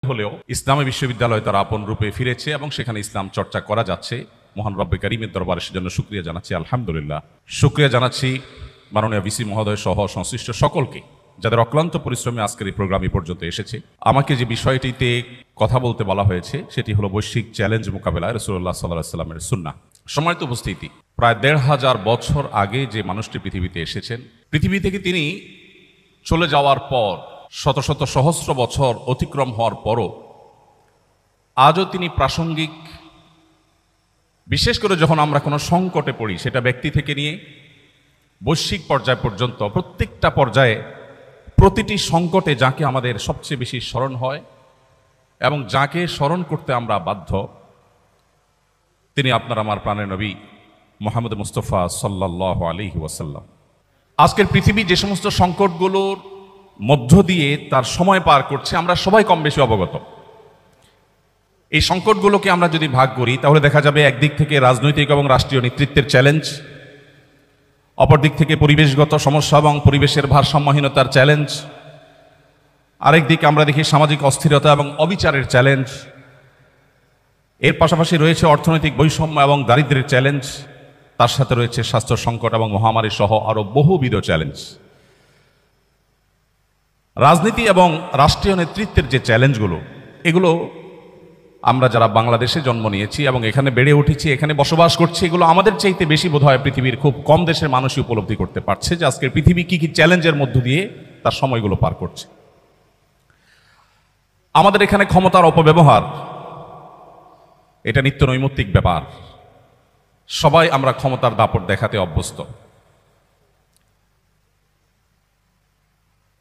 হলেও ইসলামী বিশ্ববিদ্যালয় তার আপন রূপে ফিরেছে এবং সেখানে ইসলাম চর্চা করা যাচ্ছে। মহান রব্বে কারীমের দরবারে সেজন্য শুকরিয়া জানাচ্ছি, আলহামদুলিল্লাহ। শুকরিয়া জানাচ্ছি মাননীয় ভিসি মহোদয় সহ সংশ্লিষ্ট সকলকে, যাদের অক্লান্ত পরিশ্রমে আজকের এই প্রোগ্রাম পর্যন্ত এসেছে। আমাকে যে বিষয়টিতে কথা বলতে বলা হয়েছে সেটি হলো বৈশ্বিক চ্যালেঞ্জ মোকাবেলায় রাসূলুল্লাহ সাল্লাল্লাহু আলাইহি ওয়াসাল্লামের সুন্নাহ। সম্মানিত উপস্থিতি, প্রায় ১৫০০ বছর আগে যে মানুষটি পৃথিবীতে এসেছেন, পৃথিবী থেকে তিনি চলে যাওয়ার পর শত শত সহস্র বছর অতিক্রম হওয়ার পরও আজও তিনি প্রাসঙ্গিক। বিশেষ করে যখন আমরা কোনো সংকটে পড়ি, সেটা ব্যক্তি থেকে নিয়ে বৈশ্বিক পর্যায় পর্যন্ত, প্রত্যেকটা পর্যায়ে প্রতিটি সংকটে যাকে আমাদের সবচেয়ে বেশি স্মরণ হয় এবং যাকে স্মরণ করতে আমরা বাধ্য, তিনি আপনার আমার প্রাণের নবী মুহাম্মদ মুস্তাফা সাল্লাল্লাহু আলাইহি ওয়াসাল্লাম। আজকের পৃথিবী যে সমস্ত সংকটগুলোর মধ্য দিয়ে তার সময় পার করছে, আমরা সবাই কম বেশি অবগত। এই সংকটগুলোকে আমরা যদি ভাগ করি তাহলে দেখা যাবে একদিক থেকে রাজনৈতিক এবং রাষ্ট্রীয় নেতৃত্বের চ্যালেঞ্জ, অপর দিক থেকে পরিবেশগত সমস্যা এবং পরিবেশের ভারসাম্যহীনতার চ্যালেঞ্জ, আরেক দিকে আমরা দেখি সামাজিক অস্থিরতা এবং অবিচারের চ্যালেঞ্জ। এর পাশাপাশি রয়েছে অর্থনৈতিক বৈষম্য এবং দারিদ্র্যের চ্যালেঞ্জ, তার সাথে রয়েছে স্বাস্থ্য সংকট এবং মহামারী সহ আরও বহুবিধ চ্যালেঞ্জ। রাজনীতি এবং রাষ্ট্রীয় নেতৃত্বের যে চ্যালেঞ্জগুলো, এগুলো আমরা যারা বাংলাদেশে জন্ম নিয়েছি এবং এখানে বেড়ে উঠেছি, এখানে বসবাস করছি, এগুলো আমাদের চাইতে বেশি বোধহয় পৃথিবীর খুব কম দেশের মানুষই উপলব্ধি করতে পারছে যে আজকের পৃথিবী কী কী চ্যালেঞ্জের মধ্য দিয়ে তার সময়গুলো পার করছে। আমাদের এখানে ক্ষমতার অপব্যবহার এটা নিত্য নৈমিত্তিক ব্যাপার। সবাই আমরা ক্ষমতার দাপট দেখাতে অভ্যস্ত।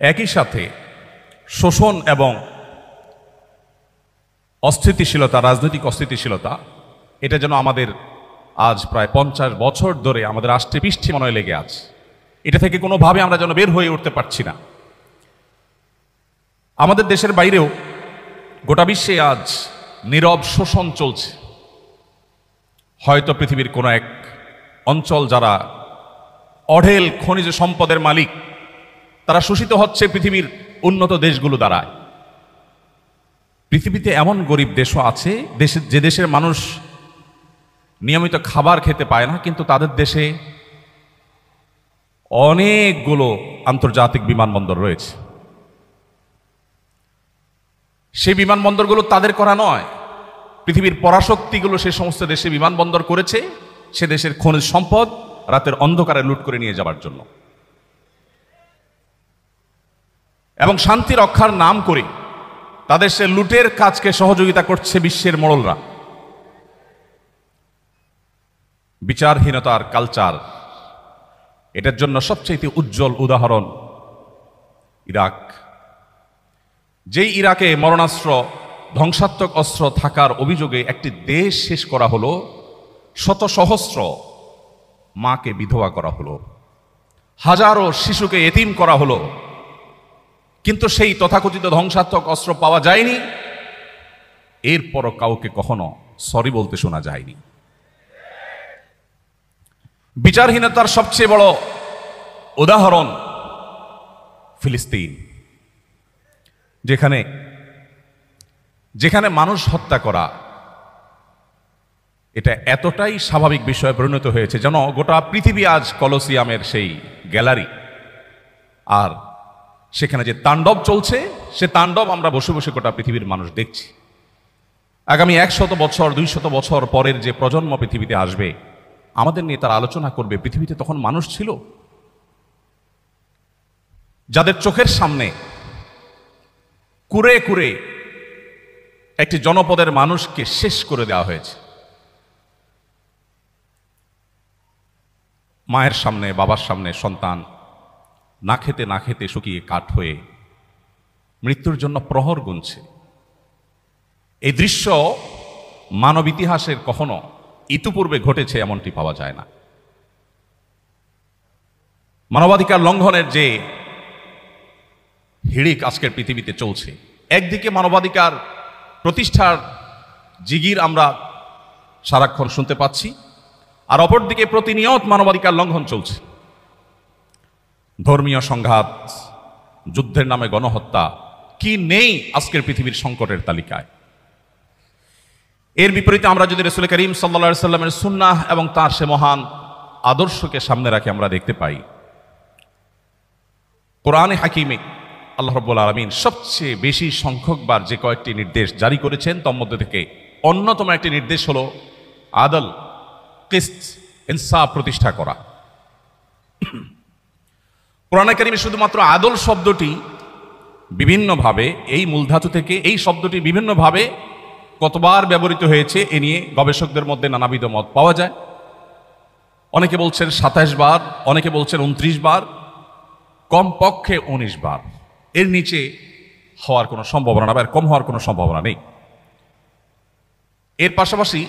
একই সাথে শোষণ এবং অস্থিতিশীলতা, রাজনৈতিক অস্থিতিশীলতা, এটা যেন আমাদের আজ প্রায় 50 বছর ধরে আমাদের আষ্টে পৃষ্ঠে মনে হয় লেগে আছে। এটা থেকে কোনোভাবে আমরা যেন বের হয়ে উঠতে পারছি না। আমাদের দেশের বাইরেও গোটা বিশ্বে আজ নীরব শোষণ চলছে। হয়তো পৃথিবীর কোনো এক অঞ্চল যারা অঢেল খনিজ সম্পদের মালিক, তারা শোষিত হচ্ছে পৃথিবীর উন্নত দেশগুলো দ্বারা। পৃথিবীতে এমন গরিব দেশও আছে যে দেশের মানুষ নিয়মিত খাবার খেতে পায় না, কিন্তু তাদের দেশে অনেকগুলো আন্তর্জাতিক বিমানবন্দর রয়েছে। সেই বিমানবন্দরগুলো তাদের করা নয়, পৃথিবীর পরাশক্তিগুলো সে সমস্ত দেশে বিমানবন্দর করেছে সে দেশের খনিজ সম্পদ রাতের অন্ধকারে লুট করে নিয়ে যাওয়ার জন্য। এবং শান্তি রক্ষার নাম করে তাদের সে লুটের কাজকে সহযোগিতা করছে বিশ্বের মোড়লরা। বিচারহীনতার কালচার, এটার জন্য সবচেয়ে উজ্জ্বল উদাহরণ ইরাক। যেই ইরাকে মরণাস্ত্র, ধ্বংসাত্মক অস্ত্র থাকার অভিযোগে একটি দেশ শেষ করা হলো, শত সহস্র মাকে বিধবা করা হলো, হাজারো শিশুকে এতিম করা হলো, কিন্তু সেই তথাকথিত ধ্বংসাত্মক অস্ত্র পাওয়া যায়নি। এরপরও কাউকে কখনো সরি বলতে শোনা যায়নি। বিচারহীনতার সবচেয়ে বড় উদাহরণ ফিলিস্তিন, যেখানে মানুষ হত্যা করা এটা এতটাই স্বাভাবিক বিষয়ে পরিণত হয়েছে যেন গোটা পৃথিবী আজ কলোসিয়ামের সেই গ্যালারি। আর সেখানে যে তাণ্ডব চলছে, সে তাণ্ডব আমরা বসে বসে গোটা পৃথিবীর মানুষ দেখছি। আগামী 100 বছর 200 বছর পরের যে প্রজন্ম পৃথিবীতে আসবে, আমাদের নিয়ে তারা আলোচনা করবে পৃথিবীতে তখন মানুষ ছিল যাদের চোখের সামনে কুরে কুরে একটি জনপদের মানুষকে শেষ করে দেওয়া হয়েছে। মায়ের সামনে, বাবার সামনে সন্তান না খেতে শুকিয়ে কাঠ হয়ে মৃত্যুর জন্য প্রহর গুনছে। এই দৃশ্য মানব ইতিহাসের কখনো ইতিপূর্বে ঘটেছে এমনটি পাওয়া যায় না। মানবাধিকার লঙ্ঘনের যে হিড়িক আজকের পৃথিবীতে চলছে, একদিকে মানবাধিকার প্রতিষ্ঠার জিগির আমরা সারাক্ষণ শুনতে পাচ্ছি, আর অপরদিকে প্রতিনিয়ত মানবাধিকার লঙ্ঘন চলছে। ধর্মীয় সংঘাত, যুদ্ধের নামে গণহত্যা, কি নেই আজকের পৃথিবীর সংকটের তালিকায়। এর বিপরীতে আমরা যদি রাসূল করিম সাল্লাল্লাহু আলাইহি সাল্লামের সুন্নাহ এবং তার সে মহান আদর্শকে সামনে রাখি, আমরা দেখতে পাই কোরআনে হাকিমে আল্লাহ রাব্বুল আলামিন সবচেয়ে বেশি সংখ্যকবার যে কয়েকটি নির্দেশ জারি করেছেন তার মধ্যে থেকে অন্যতম একটি নির্দেশ হলো আদল, কিসত, ইনসাফ প্রতিষ্ঠা করা। কোরআনে কারিমে শুধুমাত্র আদল শব্দটি বিভিন্নভাবে, এই মূলধাতু থেকে এই শব্দটি বিভিন্নভাবে কতবার ব্যবহৃত হয়েছে এ নিয়ে গবেষকদের মধ্যে নানাবিধ মত পাওয়া যায়। অনেকে বলছেন 27 বার, অনেকে বলছেন 29 বার, কমপক্ষে 19 বার। এর নিচে হওয়ার কোনো সম্ভাবনা না, বা এর কম হওয়ার কোনো সম্ভাবনা নেই। এর পাশাপাশি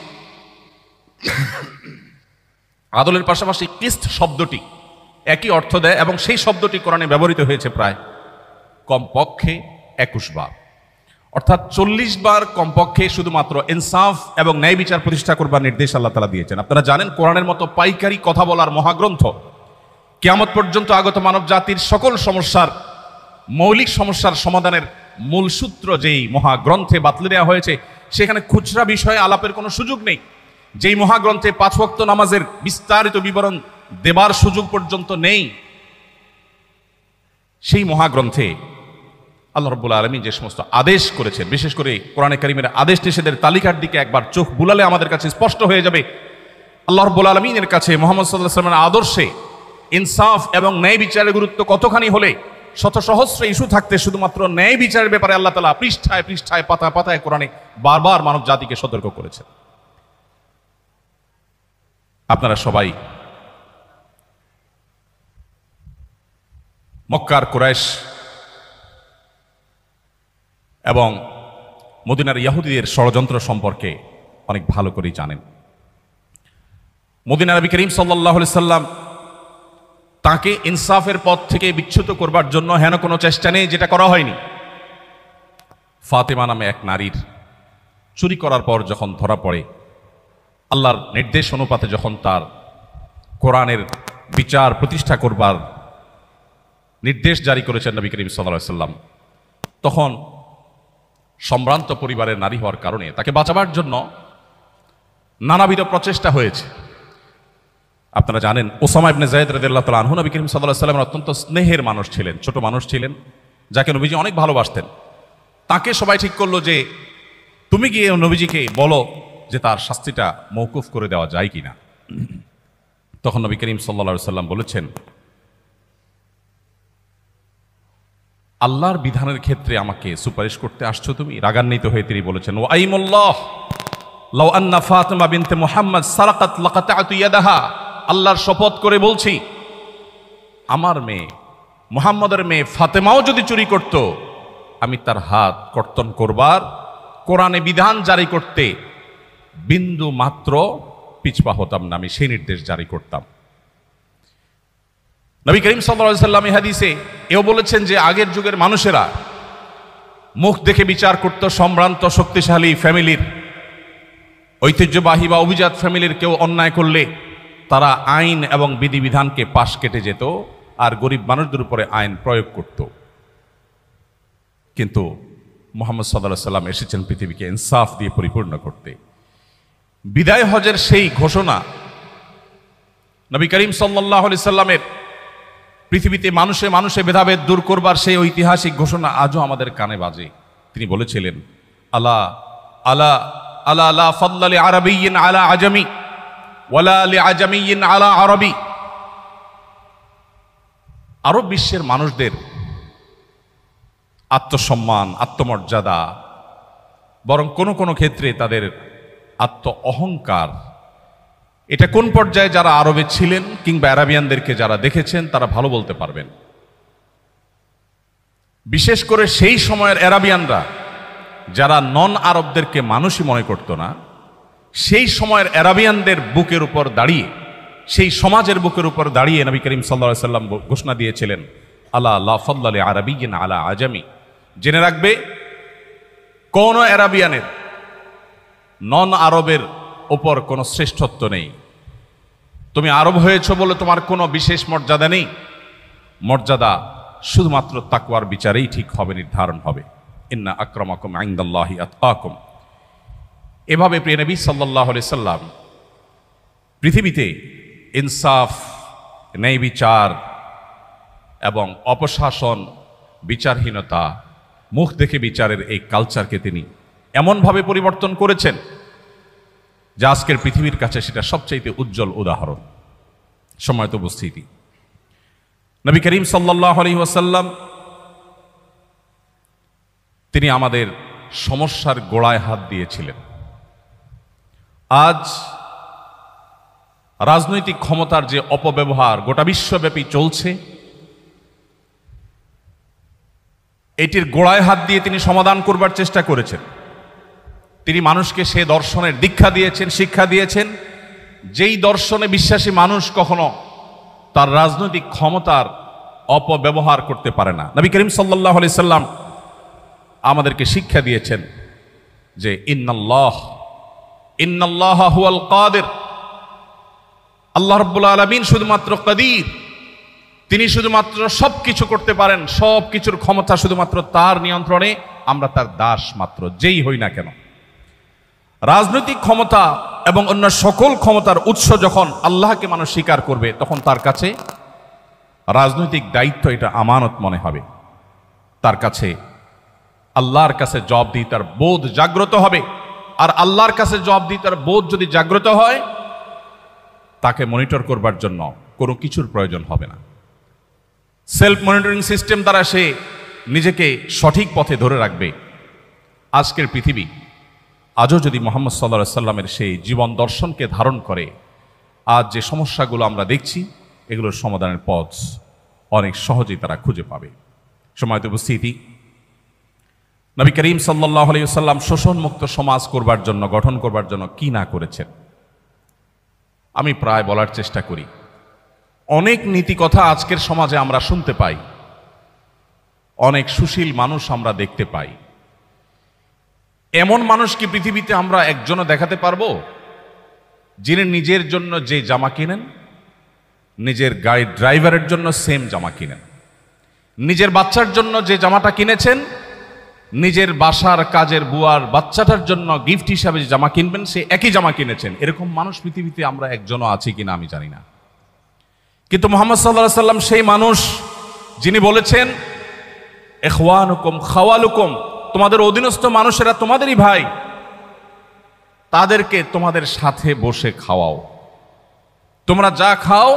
আদলের পাশাপাশি কিস্ত শব্দটি একই অর্থ দেয় এবং সেই শব্দটি কোরআনে ব্যবহৃত হয়েছে প্রায় কমপক্ষে 21 বার, অর্থাৎ 40 বার কমপক্ষে শুধুমাত্র ইনসাফ এবং ন্যায় বিচার প্রতিষ্ঠা করবার নির্দেশ আল্লাহ তাআলা দিয়েছেন। আপনারা জানেন কোরআনের মতো পাইকারি কথা বলার মহাগ্রন্থ কিয়ামত পর্যন্ত আগত মানব জাতির সকল সমস্যার, মৌলিক সমস্যার সমাধানের মূল সূত্র যেই মহাগ্রন্থে বাতলে দেওয়া হয়েছে, সেখানে খুচরা বিষয়ে আলাপের কোনো সুযোগ নেই। যেই মহাগ্রন্থে 5 ওয়াক্ত নামাজের বিস্তারিত বিবরণ দেবার সুযোগ পর্যন্ত নেই, সেই মহাগ্রন্থে আল্লাহ রাব্বুল আলামিন যে সমস্ত আদেশ করেছেন, বিশেষ করে কোরআনে কারীমের আদেশ নিষেধের তালিকার দিকে একবার চোখ বুলালে আমাদের কাছে স্পষ্ট হয়ে যাবে আল্লাহ রাব্বুল আলামিনের কাছে মুহাম্মদ সাল্লাল্লাহু আলাইহি ওয়াসাল্লামের আদর্শে ইনসাফ এবং ন্যায় বিচারের গুরুত্ব কতখানি হলে শত সহস্র ইস্যু থাকতে শুধুমাত্র ন্যায় বিচারের ব্যাপারে আল্লাহ তাআলা পৃষ্ঠায় পৃষ্ঠায় পাতায় পাতায় কোরআনে বারবার মানব জাতিকে সতর্ক করেছেন। আপনারা সবাই মক্কার কুরাইশ এবং মদিনার ইহুদিদের ষড়যন্ত্র সম্পর্কে অনেক ভালো করেই জানেন। মদিনার নবী করিম সাল্লাল্লাহু আলাইহি সাল্লাম তাকে ইনসাফের পথ থেকে বিচ্যুত করবার জন্য হেন কোনো চেষ্টা নেই যেটা করা হয়নি। ফাতেমা নামে এক নারীর চুরি করার পর যখন ধরা পড়ে, আল্লাহর নির্দেশ অনুপাতে যখন তার কোরআনের বিচার প্রতিষ্ঠা করবার নির্দেশ জারি করেছেন নবী করিম সাল্লাল্লাহু আলাইহি সাল্লাম, তখন সম্ভ্রান্ত পরিবারের নারী হওয়ার কারণে তাকে বাঁচাবার জন্য নানাবিধ প্রচেষ্টা হয়েছে। আপনারা জানেন ওসামা ইবনে যায়েদ রাদিয়াল্লাহু তাআলা আনহু নবী করিম সাল্লাল্লাহু আলাইহি ওয়াসাল্লামের অত্যন্ত স্নেহের মানুষ ছিলেন, ছোট মানুষ ছিলেন, যাকে নবীজি অনেক ভালোবাসতেন। তাকে সবাই ঠিক করলো যে তুমি গিয়ে নবীজিকে বলো যে তার শাস্তিটা মওকুফ করে দেওয়া যায় কিনা। তখন নবী করিম সাল্লাল্লাহু আলাইহি ওয়াসাল্লাম বলেছেন, আল্লাহর বিধানের ক্ষেত্রে আমাকে সুপারিশ করতে আসছো তুমি? রাগান্বিত হয়ে তিনি বলেছেন, ওয়া আইমুল্লাহ লাউ আন্না ফাতিমা বিনতে মুহাম্মদ সারাকাত লাকাতাতু ইয়াদাহা, আল্লাহর শপথ করে বলছি আমার মেয়ে মুহাম্মদের মেয়ে ফাতেমাও যদি চুরি করত, আমি তার হাত কর্তন করবার, কোরআনে বিধান জারি করতে বিন্দু মাত্র পিছপা হতাম না, আমি সেই নির্দেশ জারি করতাম। নবী করিম সাল্লাল্লাহু আলাইহি ওয়াসাল্লাম এই হাদিসে এও বলেছেন যে আগের যুগের মানুষেরা মুখ দেখে বিচার করত। সম্ভ্রান্ত শক্তিশালী ফ্যামিলির, ঐতিহ্যবাহী বা অভিজাত ফ্যামিলির কেউ অন্যায় করলে তারা আইন এবং বিধিবিধানকে পাশ কেটে যেত আর গরিব মানুষদের উপরে আইন প্রয়োগ করত। কিন্তু মুহাম্মদ সাল্লাল্লাহু আলাইহি ওয়াসাল্লাম এসেছেন পৃথিবীকে ইনসাফ দিয়ে পরিপূর্ণ করতে। বিদায় হজের সেই ঘোষণা, নবী করিম সাল্লাল্লাহু আলাইহি ওয়াসাল্লামের পৃথিবীতে মানুষে মানুষে ভেদাভেদ দূর করবার সেই ঐতিহাসিক ঘোষণা আজও আমাদের কানে বাজে। তিনি বলেছিলেন, আলা আলা আলা লা ফাদলা লি আরাবিয়্যিন আলা আজামি ওয়ালা লি আজামিয়্যিন আলা আরবি। আরব বিশ্বের মানুষদের আত্মসম্মান, আত্মমর্যাদা, বরং কোনো কোনো ক্ষেত্রে তাদের আত্ম অহংকার, এটা কোন পর্যায়ে যারা আরবে ছিলেন কিংবা আরাবিয়ানদেরকে যারা দেখেছেন তারা ভালো বলতে পারবেন। বিশেষ করে সেই সময়ের আরাবিয়ানরা যারা নন আরবদেরকে মানুষই মনে করত না, সেই সময়ের আরাবিয়ানদের বুকের উপর দাঁড়িয়ে, সেই সমাজের বুকের উপর দাঁড়িয়ে নবী করিম সাল্লাল্লাহু আলাইহি ওয়াসাল্লাম ঘোষণা দিয়েছিলেন, আলা লা ফাদলা লি আরাবিয়্যিন আলা আজামি। জেনে রাখবে কোন আরাবিয়ানের নন আরবের ওপর কোনো শ্রেষ্ঠত্ব নেই। তুমি আরব হয়েছ বলে তোমার কোনো বিশেষ মর্যাদা নেই। মর্যাদা শুধুমাত্র তাকওয়ার বিচারেই ঠিক হবে, নির্ধারণ হবে। ইন্না আকরামাকুম ইনদাল্লাহি আতকাকুম। এভাবে প্রিয় নবী সাল্লাল্লাহু আলাইহি সাল্লাম পৃথিবীতে ইনসাফ, ন্যায় বিচার এবং অপশাসন, বিচারহীনতা, মুখ দেখে বিচারের এই কালচারকে তিনি এমনভাবে পরিবর্তন করেছেন যা আজকের পৃথিবীর কাছে সেটা সবচাইতে উজ্জ্বল উদাহরণ। সম্মানিত উপস্থিতি, নবী করিম সাল্লাল্লাহু আলাইহি ওয়াসাল্লাম তিনি আমাদের সমস্যার গোড়ায় হাত দিয়েছিলেন। আজ রাজনৈতিক ক্ষমতার যে অপব্যবহার গোটা বিশ্বব্যাপী চলছে, এটির গোড়ায় হাত দিয়ে তিনি সমাধান করবার চেষ্টা করেছেন। তিনি মানুষকে সে দর্শনের দীক্ষা দিয়েছেন, শিক্ষা দিয়েছেন, যেই দর্শনে বিশ্বাসী মানুষ কখনো তার রাজনৈতিক ক্ষমতার অপব্যবহার করতে পারে না। নবী করিম সাল্লাল্লাহু আলাইহি সাল্লাম আমাদেরকে শিক্ষা দিয়েছেন যে ইন্নাল্লাহ হুয়াল কাদির, আল্লাহ রাব্বুল আলামিন শুধুমাত্র কাদির, তিনি শুধুমাত্র সবকিছু করতে পারেন, সবকিছুর ক্ষমতা শুধুমাত্র তার নিয়ন্ত্রণে, আমরা তার দাস মাত্র, যেই হই না কেন। রাজনৈতিক ক্ষমতা এবং অন্য সকল ক্ষমতার উৎস যখন আল্লাহকে মানুষ স্বীকার করবে, তখন তার কাছে রাজনৈতিক দায়িত্ব এটা আমানত মনে হবে। তার কাছে আল্লাহর কাছে জবাবদিহিতার বোধ জাগ্রত হবে। আর আল্লাহর কাছে জবাবদিহিতার বোধ যদি জাগ্রত হয়, তাকে মনিটর করবার জন্য কোনো কিছুর প্রয়োজন হবে না। সেলফ মনিটরিং সিস্টেম দ্বারা সে নিজেকে সঠিক পথে ধরে রাখবে। আজকের পৃথিবী আজও যদি মুহাম্মদ সাল্লাল্লাহু আলাইহি সাল্লামের সেই জীবন দর্শনকে ধারণ করে, আজ যে সমস্যাগুলো আমরা দেখছি, এগুলোর সমাধানের পথ অনেক সহজেই তারা খুঁজে পাবে। সম্মানিত উপস্থিতি, নবী করিম সাল্লাল্লাহু আলাইহি ওয়াসাল্লাম শোষণমুক্ত সমাজ করবার জন্য, গঠন করবার জন্য কি না করেছেন আমি প্রায় বলার চেষ্টা করি। অনেক নীতি কথা আজকের সমাজে আমরা শুনতে পাই, অনেক সুশীল মানুষ আমরা দেখতে পাই। এমন মানুষ কি পৃথিবীতে আমরা একজনও দেখাতে পারবো যিনি নিজের জন্য যে জামা কিনেন, নিজের গাড়ির ড্রাইভারের জন্য সেম জামা কিনেন, নিজের বাচ্চার জন্য যে জামাটা কিনেছেন, নিজের বাসার কাজের বুয়ার বাচ্চাটার জন্য গিফট হিসাবে যে জামা কিনবেন, সে একই জামা কিনেছেন? এরকম মানুষ পৃথিবীতে আমরা একজনও আছি কিনা আমি জানি না। কিন্তু মুহাম্মদ সাল্লাল্লাহু আলাইহি সাল্লাম সেই মানুষ যিনি বলেছেন, ইখওয়ানুকুম খাওয়ালুকুম, তোমাদের অধীনস্থ মানুষেরা তোমাদেরই ভাই, তাদেরকে তোমাদের সাথে বসে খাওয়াও, তোমরা যা খাও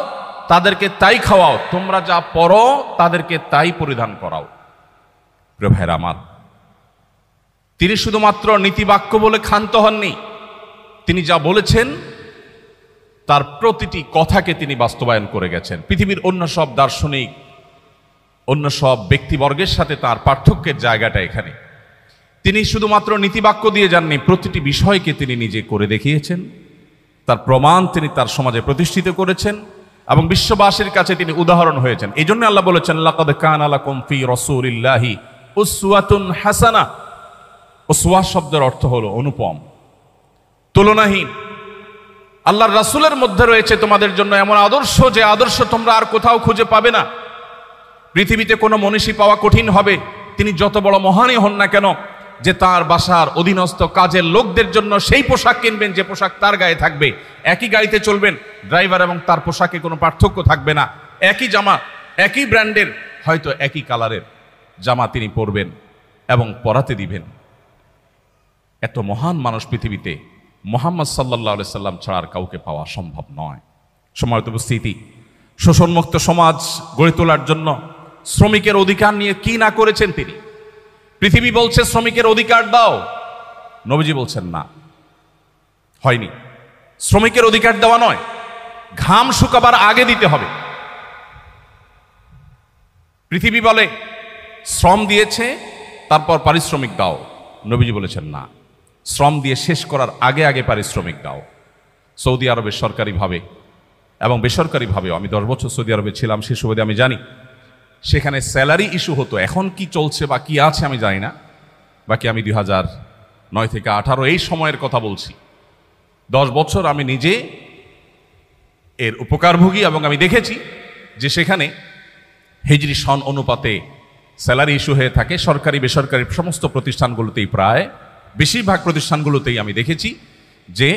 তাদেরকে তাই খাওয়াও, তোমরা যা পরো তাদেরকে তাই পরিধান করাও। প্রিয় ভাইরা আমার, তিনি শুধুমাত্র নীতিবাক্য বলে ক্ষান্ত হননি, তিনি যা বলেছেন তার প্রতিটি কথাকে তিনি বাস্তবায়ন করে গেছেন। পৃথিবীর অন্য সব দার্শনিক, অন্য সব ব্যক্তিবর্গের সাথে তার পার্থক্যের জায়গাটা এখানে। তিনি শুধুমাত্র নীতিবাক্য দিয়ে যাননি, প্রতিটি বিষয়কে তিনি নিজে করে দেখিয়েছেন, তার প্রমাণ তিনি তার সমাজে প্রতিষ্ঠিত করেছেন এবং বিশ্ববাসীর কাছে তিনি উদাহরণ হয়েছেন। এই জন্য আল্লাহ বলেছেন, লাকাদ কানা লাকুম ফি রাসূলিল্লাহি উসওয়াতুন হাসানাহ। উসওয়া শব্দের অর্থ হলো অনুপম, তুলনাহীন। আল্লাহর রাসূলের মধ্যে রয়েছে তোমাদের জন্য এমন আদর্শ, যে আদর্শ তোমরা আর কোথাও খুঁজে পাবে না। পৃথিবীতে কোনো মনীষী পাওয়া কঠিন হবে, তিনি যত বড় মহানই হন না কেন, যে তার বাসার অধীনস্থ কাজের লোকদের জন্য সেই পোশাক কিনবেন যে পোশাক তার গায়ে থাকবে। একই গাড়িতে চলবেন, ড্রাইভার এবং তার পোশাকে কোনো পার্থক্য থাকবে না। একই জামা, একই ব্র্যান্ডের, হয়তো একই কালারের জামা তিনি পরবেন এবং পরাতে দিবেন। এত মহান মানুষ পৃথিবীতে মুহাম্মদ সাল্লাল্লাহু আলাইহি সাল্লাম ছাড়া আর কাউকে পাওয়া সম্ভব নয়। সম্মানিত উপস্থিতি, শোষণমুক্ত সমাজ গড়ে তোলার জন্য শ্রমিকের অধিকার নিয়ে কি না করেছেন তিনি। পৃথিবী বলছে শ্রমিকের অধিকার দাও, নবীজি বলছেন না, হয়নি। শ্রমিকের অধিকার দেওয়া নয়, ঘাম শুকাবার আগে দিতে হবে। পৃথিবী বলে শ্রম দিয়েছে তারপর পারিশ্রমিক দাও, নবীজি বলেছেন না, শ্রম দিয়ে শেষ করার আগে আগে পারিশ্রমিক দাও। সৌদি আরবে সরকারিভাবে এবং বেসরকারিভাবেও, আমি 10 বছর সৌদি আরবে ছিলাম, সে সুবাদে আমি জানি, সেখানে স্যালারি ইস্যু হতো। এখন কি চলছে বা কি আছে আমি জানি না, বাকি আমি 2009 থেকে 18 এই সময়ের কথা বলছি। 10 বছর আমি নিজে এর উপকারভোগী এবং আমি দেখেছি যে সেখানে হিজরি সন অনুপাতে স্যালারি ইস্যু হয়ে থাকে সরকারি বেসরকারি সমস্ত প্রতিষ্ঠানগুলোতেই, প্রায় বেশিরভাগ প্রতিষ্ঠানগুলোতেই আমি দেখেছি যে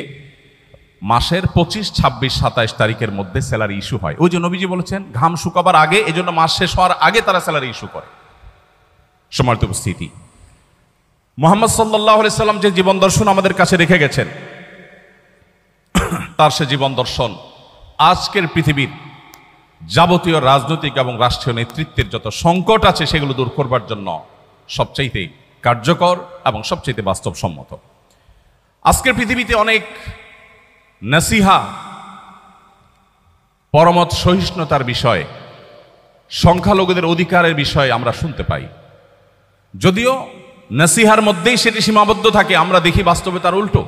মাসের 25, 26, 27 তারিখের মধ্যে স্যালারি ইস্যু হয়। ওই যে নবীজি বলেছেন ঘাম শুকাবার আগে, এজন্য মাস শেষ হওয়ার আগে তারা স্যালারি ইস্যু করে। সম্মানিত উপস্থিতি, মুহাম্মদ সাল্লাল্লাহু আলাইহি সাল্লাম যে জীবন দর্শন আমাদের কাছে রেখে গেছেন, তার সে জীবন দর্শন আজকের পৃথিবীর যাবতীয় রাজনৈতিক এবং রাষ্ট্রীয় নেতৃত্বের যত সংকট আছে সেগুলো দূর করবার জন্য সবচাইতে কার্যকর এবং সবচাইতে বাস্তবসম্মত। আজকের পৃথিবীতে অনেক নসিহা, পরমত সহিষ্ণুতার বিষয়ে, সংখ্যালঘুদের অধিকারের বিষয়ে আমরা শুনতে পাই। যদিও নসিহার মধ্যেই সেটি সীমাবদ্ধ থাকে, আমরা দেখি বাস্তবে তার উল্টো।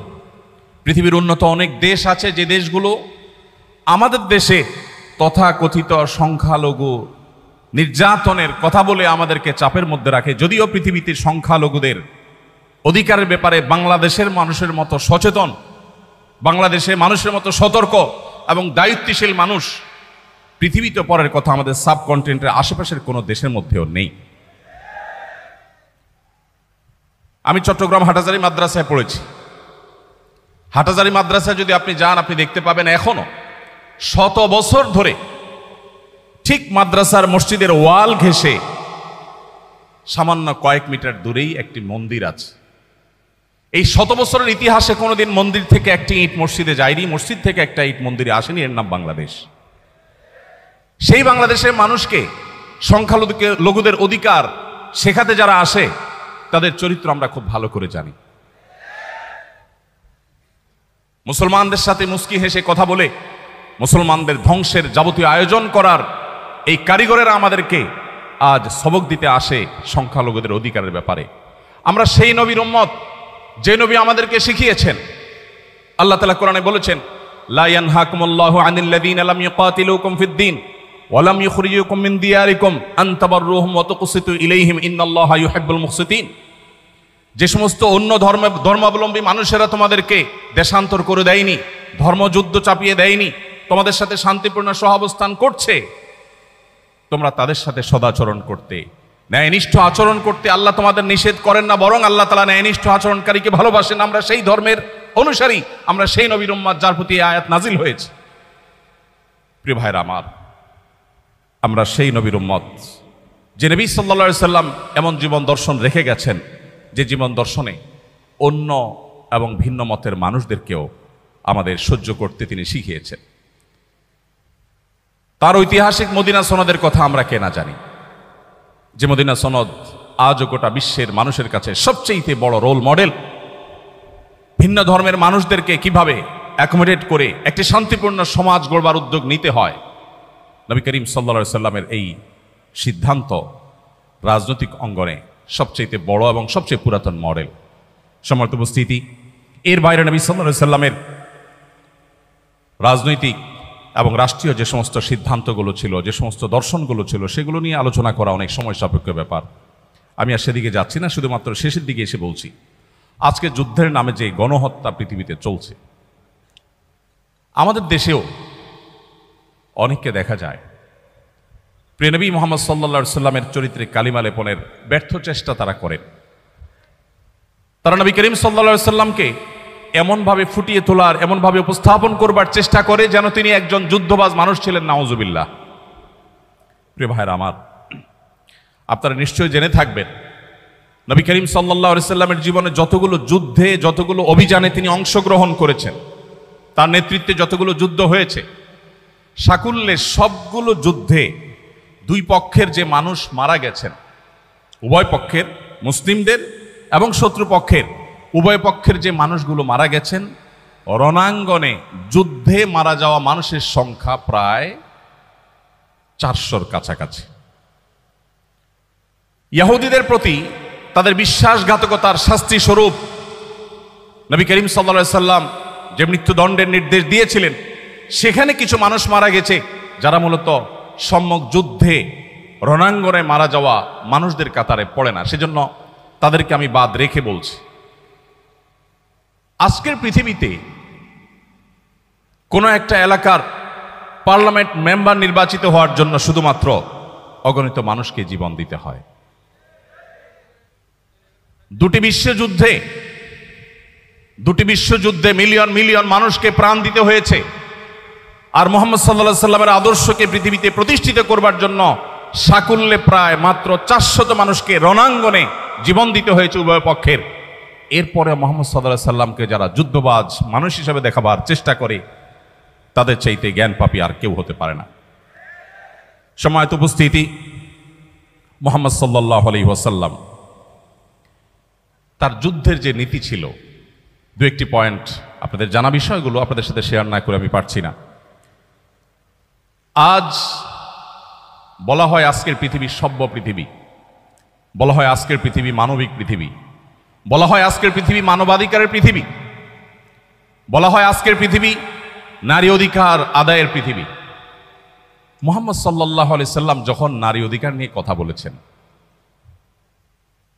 পৃথিবীর উন্নত অনেক দেশ আছে যে দেশগুলো আমাদের দেশে তথাকথিত সংখ্যালঘু নির্যাতনের কথা বলে আমাদেরকে চাপের মধ্যে রাখে। যদিও পৃথিবীতে সংখ্যালঘুদের অধিকারের ব্যাপারে বাংলাদেশের মানুষের মতো সচেতন, বাংলাদেশে মানুষের মতো সতর্ক এবং দায়িত্বশীল মানুষ পৃথিবীতে, পরের কথা, আমাদের সাবকন্টিনেন্টের আশেপাশের কোনো দেশের মধ্যেও নেই। আমি চট্টগ্রাম হাটাজারি মাদ্রাসায় পড়েছি। হাটাজারি মাদ্রাসায় যদি আপনি যান, আপনি দেখতে পাবেন এখনো 100 বছর ধরে ঠিক মাদ্রাসার মসজিদের ওয়াল ঘেঁষে সামান্য কয়েক মিটার দূরেই একটি মন্দির আছে। এই 100 বছরের ইতিহাসে কোনোদিন মন্দির থেকে একটি ইট মসজিদে যায়নি, মসজিদ থেকে একটা ইট মন্দিরে আসেনি। এর নাম বাংলাদেশ। সেই বাংলাদেশের মানুষকে সংখ্যালঘুদের অধিকার শেখাতে যারা আসে, তাদের চরিত্র আমরা খুব ভালো করে জানি। মুসলমানদের সাথে মুস্কি হেসে কথা বলে মুসলমানদের ধ্বংসের যাবতীয় আয়োজন করার এই কারিগরেরা আমাদেরকে আজ সবক দিতে আসে সংখ্যালঘুদের অধিকারের ব্যাপারে। আমরা সেই নবীর উম্মত যে নবী আমাদেরকে শিখিয়েছেন। আল্লাহ তাআলা কোরআনে বলেছেন, লা ইয়ানহাকুমুল্লাহু আনিল্লাযীনা লাম ইউকাতিলুকুম ফিদ-দীন ওয়া লাম ইখরিজুকুম মিন দিয়ারিকুম আন তাবাররুহুম ওয়া তুকসিতু ইলাইহিম ইন্নাল্লাহা ইউহিব্বুল মুকসিতিন। যে সমস্ত অন্য ধর্মাবলম্বী মানুষেরা তোমাদেরকে দেশান্তর করে দেয়নি, ধর্মযুদ্ধ চাপিয়ে দেয়নি, তোমাদের সাথে শান্তিপূর্ণ সহাবস্থান করছে, তোমরা তাদের সাথে সদাচরণ করতে, ন্যায়নিষ্ঠ আচরণ করতে আল্লাহ তোমাদের নিষেধ করেন না, বরং আল্লাহ তাআলা ন্যায়নিষ্ঠ আচরণকারীকে ভালোবাসেন। আমরা সেই ধর্মের অনুসারী, আমরা সেই নবীর উম্মত যার প্রতি এই আয়াত নাজিল হয়েছে। প্রিয় ভাইরা আমার, আমরা সেই নবীর উম্মত যে নবী সাল্লাল্লাহু আলাইহি সাল্লাম এমন জীবন দর্শন রেখে গেছেন, যে জীবন দর্শনে অন্য এবং ভিন্ন মতের মানুষদেরকেও আমাদের সহ্য করতে তিনি শিখিয়েছেন। তার ঐতিহাসিক মদিনা সনদের কথা আমরা কে না জানি, যে মদিনা সনদ আজও গোটা বিশ্বের মানুষের কাছে সবচেয়ে বড় রোল মডেল। ভিন্ন ধর্মের মানুষদেরকে কিভাবে অ্যাকোমোডেট করে একটি শান্তিপূর্ণ সমাজ গড়বার উদ্যোগ নিতে হয়, নবী করিম সাল্লাল্লাহু আলাইহি সাল্লামের এই সিদ্ধান্ত রাজনৈতিক অঙ্গনে সবচেয়ে বড় এবং সবচেয়ে পুরাতন মডেল। সম্মানিত উপস্থিতি, এর বাইরে নবী সাল্লাল্লাহু আলাইহি সাল্লামের রাজনৈতিক এবং রাষ্ট্রীয় যে সমস্ত সিদ্ধান্তগুলো ছিল, যে সমস্ত দর্শনগুলো ছিল, সেগুলো নিয়ে আলোচনা করা অনেক সময় সাপেক্ষ ব্যাপার। আমি আর সেদিকে যাচ্ছি না, শুধুমাত্র শেষের দিকে এসে বলছি, আজকে যুদ্ধের নামে যে গণহত্যা পৃথিবীতে চলছে, আমাদের দেশেও অনেককে দেখা যায় প্রিয় নবী মুহাম্মদ সাল্লাল্লাহু আলাইহি সাল্লামের চরিত্রে কালিমা লেপনের ব্যর্থ চেষ্টা তারা করেন। তারা নবী করিম সাল্লাল্লাহু আলাইহি সাল্লামকে এমনভাবে ফুটিয়ে তোলার, এমনভাবে উপস্থাপন করবার চেষ্টা করে যেন তিনি একজন যুদ্ধবাজ মানুষ ছিলেন, নাউজুবিল্লাহ। প্রিয় ভাইরা আমার, আপনারা নিশ্চয়ই জেনে থাকবেন নবী করিম সাল্লাল্লাহু আলাইহি সাল্লামের জীবনে যতগুলো যুদ্ধে, যতগুলো অভিযানে তিনি অংশগ্রহণ করেছেন, তার নেতৃত্বে যতগুলো যুদ্ধ হয়েছে, সাকুল্যে সবগুলো যুদ্ধে দুই পক্ষের যে মানুষ মারা গেছেন, উভয় পক্ষের, মুসলিমদের এবং শত্রুপক্ষের উভয় পক্ষের যে মানুষগুলো মারা গেছেন, রণাঙ্গনে যুদ্ধে মারা যাওয়া মানুষের সংখ্যা প্রায় 400-র কাছাকাছি। ইহুদিদের প্রতি তাদের বিশ্বাসঘাতকতার শাস্তি স্বরূপ নবী করিম সাল্লাল্লাহু আলাইহি সাল্লাম যে মৃত্যুদণ্ডের নির্দেশ দিয়েছিলেন, সেখানে কিছু মানুষ মারা গেছে যারা মূলত সম্মুখ যুদ্ধে রণাঙ্গনে মারা যাওয়া মানুষদের কাতারে পড়ে না, সেজন্য তাদেরকে আমি বাদ রেখে বলছি। আজকের পৃথিবীতে কোনো একটা এলাকার পার্লামেন্ট মেম্বার নির্বাচিত হওয়ার জন্য শুধুমাত্র অগণিত মানুষকে জীবন দিতে হয়। দুটি বিশ্বযুদ্ধে মিলিয়ন মিলিয়ন মানুষকে প্রাণ দিতে হয়েছে। আর মুহাম্মদ সাল্লাল্লাহু আলাইহি সাল্লামের আদর্শকে পৃথিবীতে প্রতিষ্ঠিত করবার জন্য সাকুল্যে প্রায় মাত্র 400 মানুষকে রণাঙ্গনে জীবন দিতে হয়েছে উভয় পক্ষের। এরপরে মুহাম্মদ সাল্লাল্লাহু আলাইহি সাল্লামকে যারা যুদ্ধবাজ মানুষ হিসেবে দেখাবার চেষ্টা করে, তাদের চাইতে জ্ঞান পাপী আর কেউ হতে পারে না। সম্মানিত উপস্থিতি, মুহাম্মদ সাল্লাল্লাহু আলাইহি ওয়াসাল্লাম তার যুদ্ধের যে নীতি ছিল, দু একটি পয়েন্ট আপনাদের জানা বিষয়গুলো আপনাদের সাথে শেয়ার না করে আমি পারছি না। আজ বলা হয় আজকের পৃথিবী সভ্য পৃথিবী, বলা হয় আজকের পৃথিবী মানবিক পৃথিবী, বলা হয় আজকের পৃথিবী মানবাধিকারের পৃথিবী, বলা হয় আজকের পৃথিবী নারী অধিকার আদায়ের পৃথিবী। মুহাম্মদ সাল্লাল্লাহু আলাইহি সাল্লাম যখন নারী অধিকার নিয়ে কথা বলেছেন,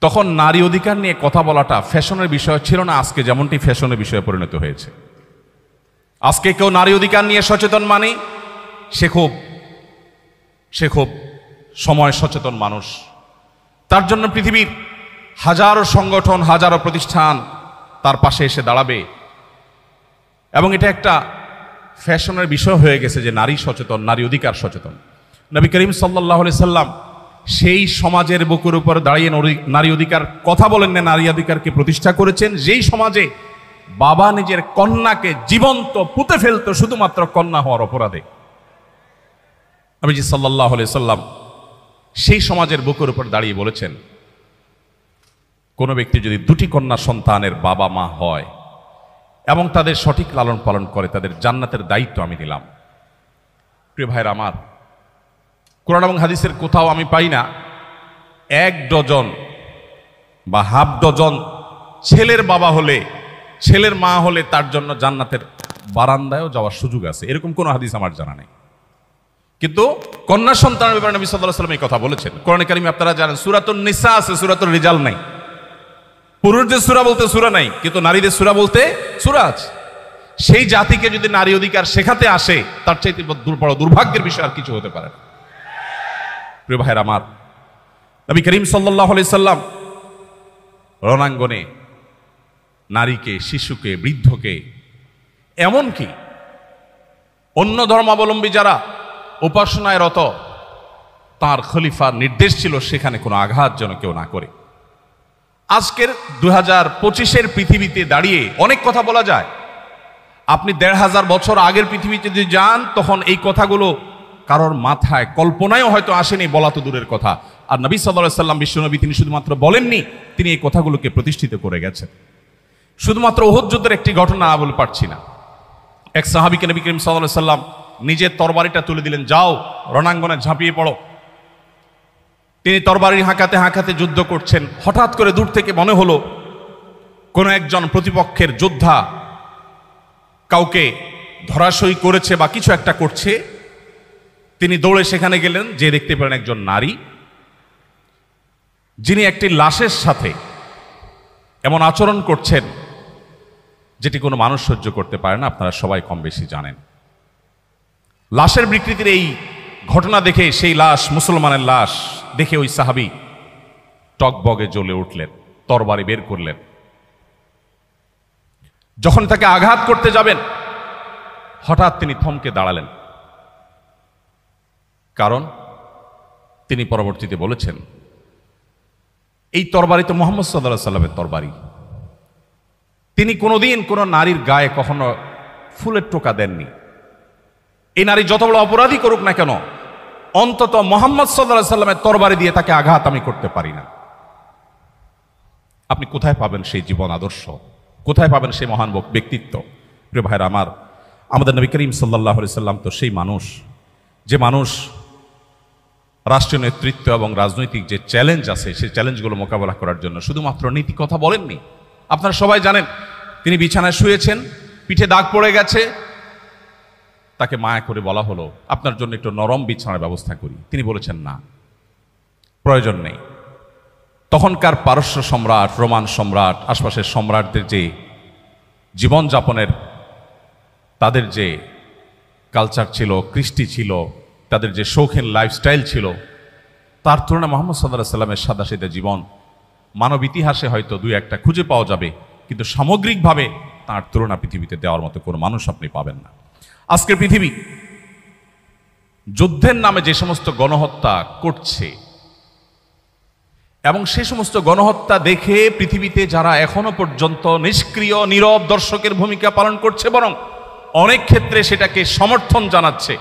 তখন নারী অধিকার নিয়ে কথা বলাটা ফ্যাশনের বিষয় ছিল না, আজকে যেমনটি ফ্যাশনের বিষয়ে পরিণত হয়েছে। আজকে কেউ নারী অধিকার নিয়ে সচেতন মানে সে খুব সময় সচেতন মানুষ। তার জন্য পৃথিবীর হাজারো সংগঠন, হাজারো প্রতিষ্ঠান তার পাশে এসে দাঁড়াবে, এবং এটা একটা ফ্যাশনের বিষয় হয়ে গেছে যে নারী সচেতন, নারী অধিকার সচেতন। নবী করিম সাল্লাল্লাহু আলাইহি সাল্লাম সেই সমাজের বুকের উপর দাঁড়িয়ে নারী অধিকার কথা বলেন না, নারী অধিকারকে প্রতিষ্ঠা করেছেন যেই সমাজে বাবা নিজের কন্যাকে জীবন্ত পুঁতে ফেলত শুধুমাত্র কন্যা হওয়ার অপরাধে। নবীজি সাল্লাল্লাহু আলাইহি সাল্লাম সেই সমাজের বুকের উপর দাঁড়িয়ে বলেছেন, কোনো ব্যক্তি যদি দুটি কন্যা সন্তানের বাবা মা হয় এবং তাদের সঠিক লালন পালন করে, তাদের জান্নাতের দায়িত্ব আমি নিলাম। প্রিয় ভাইরা আমার, কোরআন এবং হাদিসের কোথাও আমি পাই না 1 ডজন বা হাফ ডজন ছেলের বাবা হলে, ছেলের মা হলে তার জন্য জান্নাতের বারান্দায়ও যাওয়ার সুযোগ আছে, এরকম কোনো হাদিস আমার জানা নেই। কিন্তু কন্যা সন্তানের ব্যাপারে নবী সাল্লাল্লাহু আলাইহি সাল্লাম এই কথা বলেছেন। কোরআনে কারিমে আপনারা জানেন সূরাতুন নিসা আছে, সূরাতুর রিজাল নাই। পুরুষদের সূরা বলতে সূরা নাই, কিন্তু নারীদের সূরা বলতে সূরা আছে। সেই জাতিকে যদি নারী অধিকার শেখাতে আসে, তার চাইতে বড় দুর্ভাগ্যের বিষয় আর কিছু হতে পারে না। প্রিয় ভাইরা আমার, নবী করিম সাল্লাল্লাহু আলাইহি সাল্লাম রণাঙ্গনে নারীকে, শিশুকে, বৃদ্ধকে, এমনকি অন্য ধর্মাবলম্বী যারা উপাসনায় রত, তার খলিফার নির্দেশ ছিল সেখানে কোনো আঘাত যেন কেউ না করে। আজকের 2025-এর পৃথিবীতে দাঁড়িয়ে অনেক কথা বলা যায়। আপনি 1500 বছর আগের পৃথিবীতে যদি যান, তখন এই কথাগুলো কারোর মাথায় কল্পনায়ও হয়তো আসেনি, বলা তো দূরের কথা। আর নবী সাল্লাল্লাহু আলাইহি সাল্লাম, বিশ্বনবী, তিনি শুধুমাত্র বলেননি, তিনি এই কথাগুলোকে প্রতিষ্ঠিত করে গেছেন। শুধুমাত্র উহুদ যুদ্ধের একটি ঘটনা বলে পারছি না। এক সাহাবীকে নবী করিম সাল্লাল্লাহু আলাইহি সাল্লাম নিজের তরবারিটা তুলে দিলেন, যাও রণাঙ্গনে ঝাঁপিয়ে পড়ো। তিনি তরবারি হাঁকাতে হাঁকাতে যুদ্ধ করছেন। হঠাৎ করে দূর থেকে মনে হলো কোনো একজন প্রতিপক্ষের যোদ্ধা কাউকে ধরাশয়ী করেছে বা কিছু একটা করছে। তিনি দৌড়ে সেখানে গেলেন, যে দেখতে পেলেন একজন নারী, যিনি একটি লাশের সাথে এমন আচরণ করছেন যেটি কোনো মানুষ সহ্য করতে পারে না। আপনারা সবাই কম বেশি জানেন। লাশের বিকৃতির এই ঘটনা দেখে, সেই লাশ মুসলমানের লাশ দেখে ওই সাহাবী টকবগে জ্বলে উঠলেন, তরবারি বের করলেন। যখন তাকে আঘাত করতে যাবেন, হঠাৎ তিনি থমকে দাঁড়ালেন, কারণ তিনি পরবর্তীতে বলেছেন, এই তরবারি তো মুহাম্মদ সাল্লাল্লাহু আলাইহি সাল্লামের তরবারি। তিনি কোনোদিন কোনো নারীর গায়ে কখনো ফুলের টোকা দেননি। এই নারী যত বড় অপরাধী করুক না কেন, অন্তত মুহাম্মদ সাল্লাল্লাহু আলাইহি সাল্লামের তরবারি দিয়ে তাকে আঘাত আমি করতে পারি না। আপনি কোথায় পাবেন সেই জীবন আদর্শ? কোথায় পাবেন সেই মহান ব্যক্তিত্ব? প্রিয় ভাইরা আমার, আমাদের নবী করিম সাল্লাল্লাহু আলাইহি সাল্লাম তো সেই মানুষ, যে মানুষ রাষ্ট্রীয় নেতৃত্ব এবং রাজনৈতিক যে চ্যালেঞ্জ আছে, সেই চ্যালেঞ্জগুলো মোকাবেলা করার জন্য শুধুমাত্র নীতি কথা বলেননি। আপনারা সবাই জানেন, তিনি বিছানায় শুয়েছেন, পিঠে দাগ পড়ে গেছে, তাকে মায়া করে বলা হলো, আপনার জন্য একটু নরম বিছানার ব্যবস্থা করি। তিনি বলেছেন, না, প্রয়োজন নেই। তখনকার পারস্য সম্রাট, রোমান সম্রাট, আশপাশের সম্রাটদের যে জীবনযাপনের, তাদের যে কালচার ছিল, কৃষ্টি ছিল, তাদের যে শৌখিন লাইফস্টাইল ছিল, তার তুলনায় মুহাম্মদ সাল্লাল্লাহু আলাইহি সাল্লামের সাদাসিধা জীবন মানব ইতিহাসে হয়তো দুই একটা খুঁজে পাওয়া যাবে, কিন্তু সামগ্রিকভাবে তার তুলনা পৃথিবীতে দেওয়ার মতো কোনো মানুষ আপনি পাবেন না। আজকের পৃথিবী যুদ্ধের নামে যে সমস্ত গণহত্যা করছে, এবং সে সমস্ত গণহত্যা দেখে পৃথিবীতে যারা এখনো পর্যন্ত নিষ্ক্রিয় নীরব দর্শকের ভূমিকা পালন করছে, বরং অনেক ক্ষেত্রে সেটাকে সমর্থন জানাচ্ছে,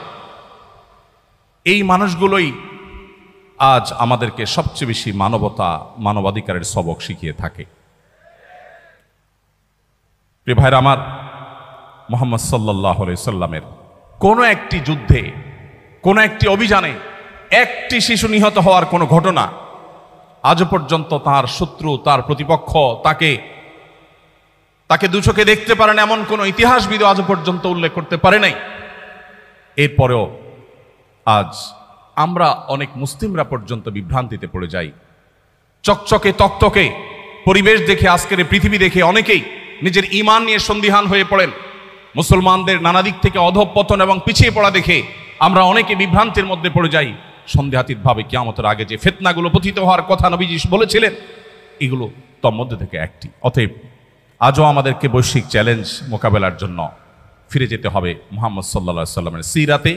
এই মানুষগুলোই আজ আমাদেরকে সবচেয়ে বেশি মানবতা, মানবাধিকারের সবক শিখিয়ে থাকে। প্রিয় ভাইরা আমার, মুহাম্মদ সাল্লাল্লাহু আলাইহি সাল্লামের কোনো একটি যুদ্ধে, কোনো একটি অভিযানে একটি শিশু নিহত হওয়ার কোনো ঘটনা আজও পর্যন্ত তার শত্রু, তার প্রতিপক্ষ তাকে দু চোখে দেখতে পারেন এমন কোনো ইতিহাসবিদ আজও পর্যন্ত উল্লেখ করতে পারে নাই। এরপরেও আজ আমরা অনেক মুসলিমরা পর্যন্ত বিভ্রান্তিতে পড়ে যাই। চকচকে তকতকে পরিবেশ দেখে, আজকের পৃথিবী দেখে অনেকেই নিজের ঈমান নিয়ে সন্দিহান হয়ে পড়েন। মুসলমানদের নানা দিক থেকে অধঃপতন এবং পিছিয়ে পড়া দেখে আমরা অনেকে বিভ্রান্তির মধ্যে পড়ে যাই। সন্দেহাতীতভাবে কিয়ামতের আগে যে ফিতনাগুলো পতিত হওয়ার কথা নবীজি বলেছিলেন, এগুলো তার মধ্যে থেকে একটি। অতএব আজও আমাদেরকে বৈশ্বিক চ্যালেঞ্জ মোকাবেলার জন্য ফিরে যেতে হবে মুহাম্মদ সাল্লাল্লাহু আলাইহি সাল্লামের সিরাতে,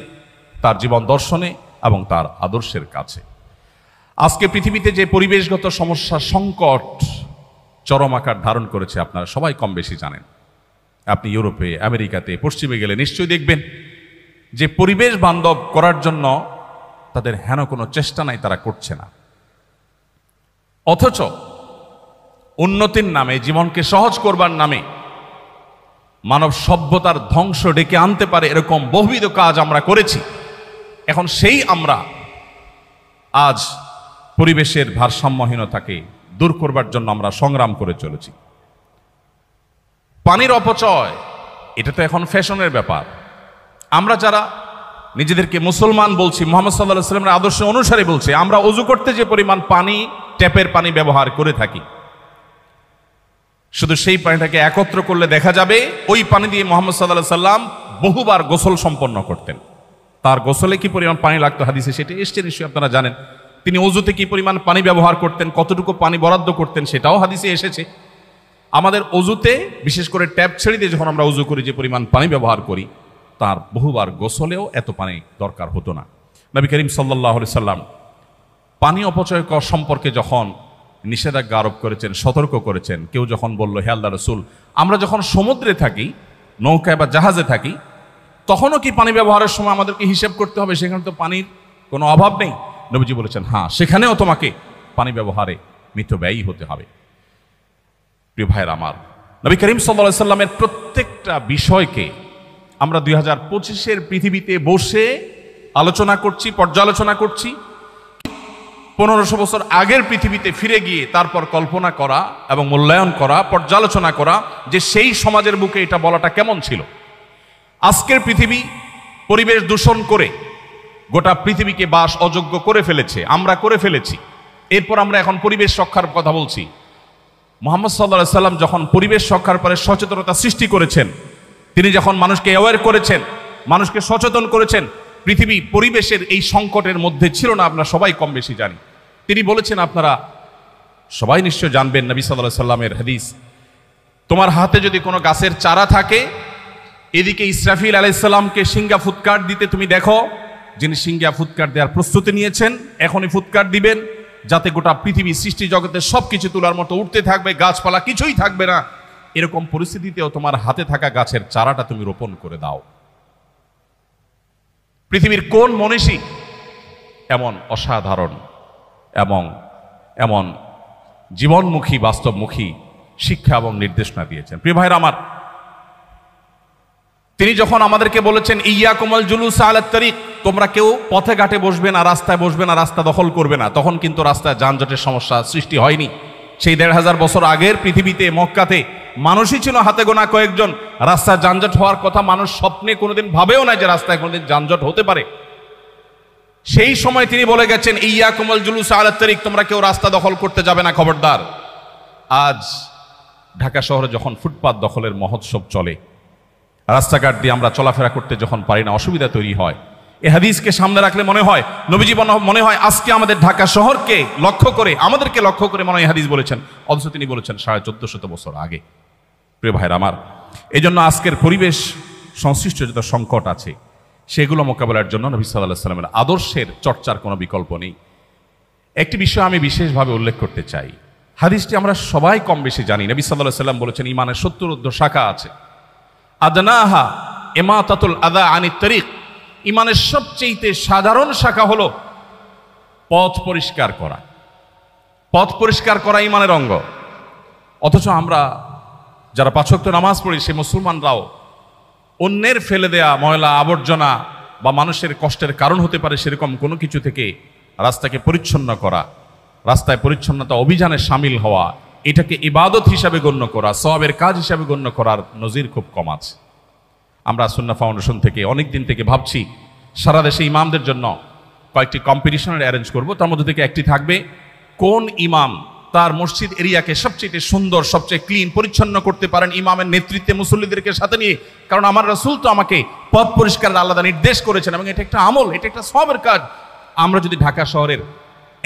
তার জীবন দর্শনে এবং তার আদর্শের কাছে। আজকে পৃথিবীতে যে পরিবেশগত সমস্যা, সংকট চরম আকার ধারণ করেছে, আপনারা সবাই কম বেশি জানেন। আপনি ইউরোপে, আমেরিকাতে, পশ্চিমে গেলে নিশ্চয়ই দেখবেন যে পরিবেশ বান্ধব করার জন্য তাদের হেন কোনো চেষ্টা নাই, তারা করছে না। অথচ উন্নতির নামে, জীবনকে সহজ করবার নামে মানব সভ্যতার ধ্বংস ডেকে আনতে পারে এরকম বহুবিধ কাজ আমরা করেছি। এখন সেই আমরা আজ পরিবেশের ভারসাম্যহীনতাকে দূর করবার জন্য আমরা সংগ্রাম করে চলেছি। পানির অপচয়, এটা তো এখন ফ্যাশনের ব্যাপার। আমরা যারা নিজেদেরকে মুসলমান বলছি, মুহাম্মদ সাল্লাল্লাহু আলাইহি ওয়াসাল্লামের আদর্শ অনুসারে বলছি, আমরা ওযু করতে যে পরিমাণ পানি, ট্যাপের পানি ব্যবহার করে থাকি, শুধু সেই পানিটাকে একত্র করলে দেখা যাবে ওই পানি দিয়ে মুহাম্মদ সাল্লাল্লাহু আলাইহি ওয়াসাল্লাম বহুবার গোসল সম্পন্ন করতেন। তার গোসলে কি পরিমাণ পানি লাগতো হাদিসে সেটা এসছে, নিশ্চয়ই আপনারা জানেন। তিনি ওযুতে কি পরিমাণ পানি ব্যবহার করতেন, কতটুকু পানি বরাদ্দ করতেন, সেটাও হাদিসে এসেছে। আমাদের ওযুতে, বিশেষ করে ট্যাপ ছেড়ে দিয়ে যখন আমরা ওযু করি যে পরিমাণ পানি ব্যবহার করি, তার বহুবার গোসলেও এত পানি দরকার হতো না। নবী করিম সাল্লাল্লাহু আলাইহি সাল্লাম পানি অপচয় সম্পর্কে যখন নিষেধাজ্ঞা আরোপ করেছেন, সতর্ক করেছেন, কেউ যখন বলল, হে আল্লাহর রাসূল, আমরা যখন সমুদ্রে থাকি, নৌকায় বা জাহাজে থাকি, তখনও কি পানি ব্যবহারের সময় আমাদেরকে হিসাব করতে হবে? সেখানে তো পানির কোনো অভাব নেই। নবীজি বলেছেন, হ্যাঁ, সেখানেও তোমাকে পানি ব্যবহারে মিতব্যয়ী হতে হবে। প্রিয় ভাইয়ের আমার, নবী করিম সাল্লাল্লাহু আলাইহি সাল্লামের প্রত্যেকটা বিষয়কে আমরা 2025-এর পৃথিবীতে বসে আলোচনা করছি, পর্যালোচনা করছি। 1500 বছর আগের পৃথিবীতে ফিরে গিয়ে তারপর কল্পনা করা এবং মূল্যায়ন করা, পর্যালোচনা করা যে সেই সমাজের বুকে এটা বলাটা কেমন ছিল। আজকের পৃথিবী পরিবেশ দূষণ করে গোটা পৃথিবীকে বাস অযোগ্য করে ফেলেছে, আমরা করে ফেলেছি। এরপর আমরা এখন পরিবেশ রক্ষার কথা বলছি। মুহাম্মদ সাল্লাল্লাহু আলাইহি সাল্লাম যখন পরিবেশ রক্ষার পরে সচেতনতা সৃষ্টি করেছেন, তিনি যখন মানুষকে অ্যাওয়্যার করেছেন, মানুষকে সচেতন করেছেন, পৃথিবী পরিবেশের এই সংকটের মধ্যে ছিল না, আমরা সবাই কম বেশি জানি। তিনি বলেছেন, আপনারা সবাই নিশ্চয় জানবেন, নবী সাল্লাল্লাহু আলাইহি সাল্লামের হাদিস, তোমার হাতে যদি কোনো গাছের চারা থাকে, এদিকে ইসরাফিল আলাইহিস সালামকে সিংহা ফুৎকার দিতে তুমি দেখো, যিনি সিংহা ফুৎকার দেওয়ার প্রস্তুতি নিয়েছেন, এখনই ফুৎকার দিবেন, যাতে গোটা পৃথিবী সৃষ্টি জগতের সবকিছু তোলার মতো উঠতে থাকবে, গাছপালা কিছুই থাকবে না। এরকম পরিস্থিতিতেও তোমার হাতে থাকা গাছের চারাটা তুমি রোপণ করে দাও। পৃথিবীর কোন মনীষী এমন অসাধারণ এবং এমন জীবনমুখী, বাস্তবমুখী শিক্ষা এবং নির্দেশনা দিয়েছেন? প্রিয় ভাইরা আমার, তিনি যখন আমাদেরকে বলেছেন, ইয়াকুমুল জুলুস আলাত তারিক, তোমরা কেউ পথে ঘাটে বসবে না, রাস্তায় বসবে না, রাস্তা দখল করবে না, তখন কিন্তু রাস্তায় যানজটের সমস্যা সৃষ্টি হয়নি। সেই 1500 বছর আগের পৃথিবীতে, মক্কাতে মানুষই ছিল হাতে গোনা কয়েকজন। রাস্তায় যানজট হওয়ার কথা মানুষ স্বপ্নে কোনোদিন ভাবেও না যে রাস্তায় কোনোদিন যানজট হতে পারে। সেই সময় তিনি বলে গেছেন, ইয়াকুমুল জুলুস আলাত তারিক, তোমরা কেউ রাস্তা দখল করতে যাবে না, খবরদার। আজ ঢাকা শহরে যখন ফুটপাত দখলের মহোৎসব চলে, রাস্তাঘাট দিয়ে আমরা চলাফেরা করতে যখন পারি না, অসুবিধা তৈরি হয়, এই হাদিসকে সামনে রাখলে মনে হয় নবীজি মনে হয় আজকে আমাদের ঢাকা শহরকে লক্ষ্য করে, আমাদেরকে লক্ষ্য করে মনে হয় হাদিস বলেছেন, অথচ তিনি বলেছেন 1450 বছর আগে। প্রিয় ভাইরা আমার, এই জন্য আজকের পরিবেশ সংশ্লিষ্ট যত সংকট আছে সেগুলো মোকাবেলার জন্য নবী সাল্লাল্লাহু আলাইহি সাল্লামের আদর্শের চর্চার কোনো বিকল্প নেই। একটি বিষয় আমি বিশেষভাবে উল্লেখ করতে চাই, হাদিসটি আমরা সবাই কম বেশি জানি। নবী সাল্লাল্লাহু আলাইহি সাল্লাম বলেছেন ঈমানের 70 শাখা আছে। আদনাহা ইমাতাতুল আযা আনিত তরিক, ঈমানের সবচেয়ে সাধারণ শাখা হলো পথ পরিষ্কার করা। পথ পরিষ্কার করা ঈমানের অঙ্গ। অথচ আমরা যারা 5 ওয়াক্ত নামাজ পড়ি সে মুসলমানরাও অন্যের ফেলে দেয়া ময়লা আবর্জনা বা মানুষের কষ্টের কারণ হতে পারে সেরকম কোনো কিছু থেকে রাস্তাকে পরিচ্ছন্ন করা, রাস্তায় পরিচ্ছন্নতা অভিযানে সামিল হওয়া, এটাকে ইবাদত হিসাবে গণ্য করা, সওয়াবের কাজ হিসাবে গণ্য করার নজির খুব কম আছে। আমরা সুন্নাহ ফাউন্ডেশন থেকে অনেক দিন থেকে ভাবছি সারা দেশে ইমামদের জন্য কয়েকটি কম্পিটিশনের অ্যারেঞ্জ করব। তার মধ্যে থেকে একটি থাকবে কোন ইমাম তার মসজিদ এরিয়াকে সবচেয়ে সুন্দর, সবচেয়ে ক্লিন, পরিচ্ছন্ন করতে পারেন ইমামের নেতৃত্বে মুসল্লিদেরকে সাথে নিয়ে। কারণ আমার রাসূল তো আমাকে পথ পরিষ্কার আলাদা নির্দেশ করেছেন এবং এটা একটা আমল, এটা একটা সওয়াবের কাজ। আমরা যদি ঢাকা শহরের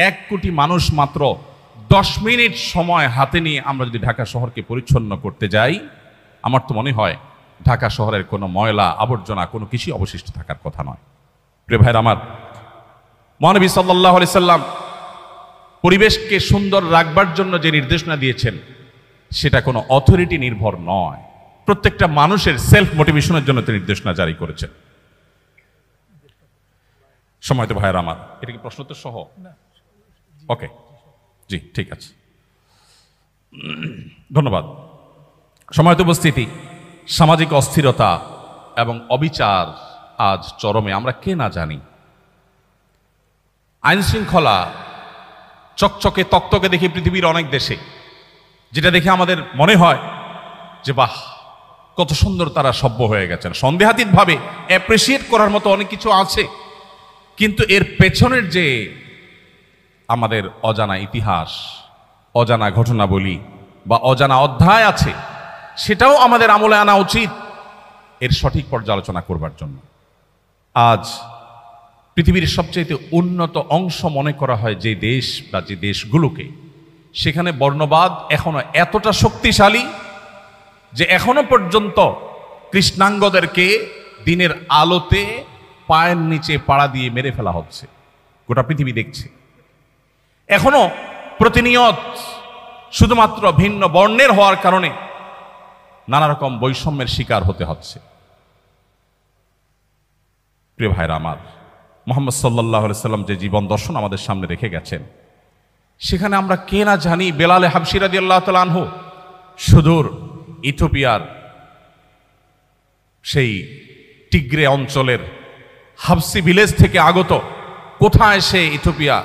1 কোটি মানুষ মাত্র 10 মিনিট সময় হাতে নিয়ে আমরা যদি ঢাকা শহরকে পরিচ্ছন্ন করতে যাই, আমার তো মনে হয় ঢাকা শহরের কোনো ময়লা আবর্জনা কোনো কিছুই অবশিষ্ট থাকার কথা নয়। প্রিয় ভাইরা আমার, মহানবী সাল্লাল্লাহু আলাইহি সাল্লাম পরিবেশকে সুন্দর রাখবার জন্য যে নির্দেশনা দিয়েছেন সেটা কোনো অথরিটি নির্ভর নয়, প্রত্যেকটা মানুষের সেলফ মোটিভেশনের জন্য তিনি নির্দেশনা জারি করেছেন। সময় তো ভাইরা আমার, এটা কি প্রশ্ন তো সহ? ওকে, জি ঠিক আছে, ধন্যবাদ। সময় তো উপস্থিতি, সামাজিক অস্থিরতা এবং অবিচার আজ চরমে। আমরা কে না জানি আইন শৃঙ্খলা চকচকে তকতকে দেখি পৃথিবীর অনেক দেশে, যেটা দেখে আমাদের মনে হয় যে বাহ কত সুন্দর তারা সভ্য হয়ে গেছেন। সন্দেহাতীতভাবে অ্যাপ্রিসিয়েট করার মতো অনেক কিছু আছে, কিন্তু এর পেছনের যে আমাদের অজানা ইতিহাস, অজানা ঘটনাবলী বা অজানা অধ্যায় আছে সেটাও আমাদের আমলে আনা উচিত এর সঠিক পর্যালোচনা করবার জন্য। আজ পৃথিবীর সবচেয়ে উন্নত অংশ মনে করা হয় যে দেশ বা যে দেশগুলোকে, সেখানে বর্ণবাদ এখনো এতটা শক্তিশালী যে এখনো পর্যন্ত কৃষ্ণাঙ্গদেরকে দিনের আলোতে পায়ের নিচে পাড়া দিয়ে মেরে ফেলা হচ্ছে, গোটা পৃথিবী দেখছে। এখনো প্রতিনিয়ত শুধুমাত্র ভিন্ন বর্ণের হওয়ার কারণে নানা রকম বৈষম্যের শিকার হতে হচ্ছে। প্রিয় ভাইরা আমার, মুহাম্মদ সাল্লাল্লাহু আলাইহি সাল্লাম যে জীবন দর্শন আমাদের সামনে রেখে গেছেন, সেখানে আমরা কে না জানি বেলাল হাবশী রাদিয়াল্লাহু তাআলা আনহু সুদূর ইথিওপিয়ার সেই টিগ্রে অঞ্চলের হাবসি ভিলেজ থেকে আগত, কোথায় সে ইথিওপিয়া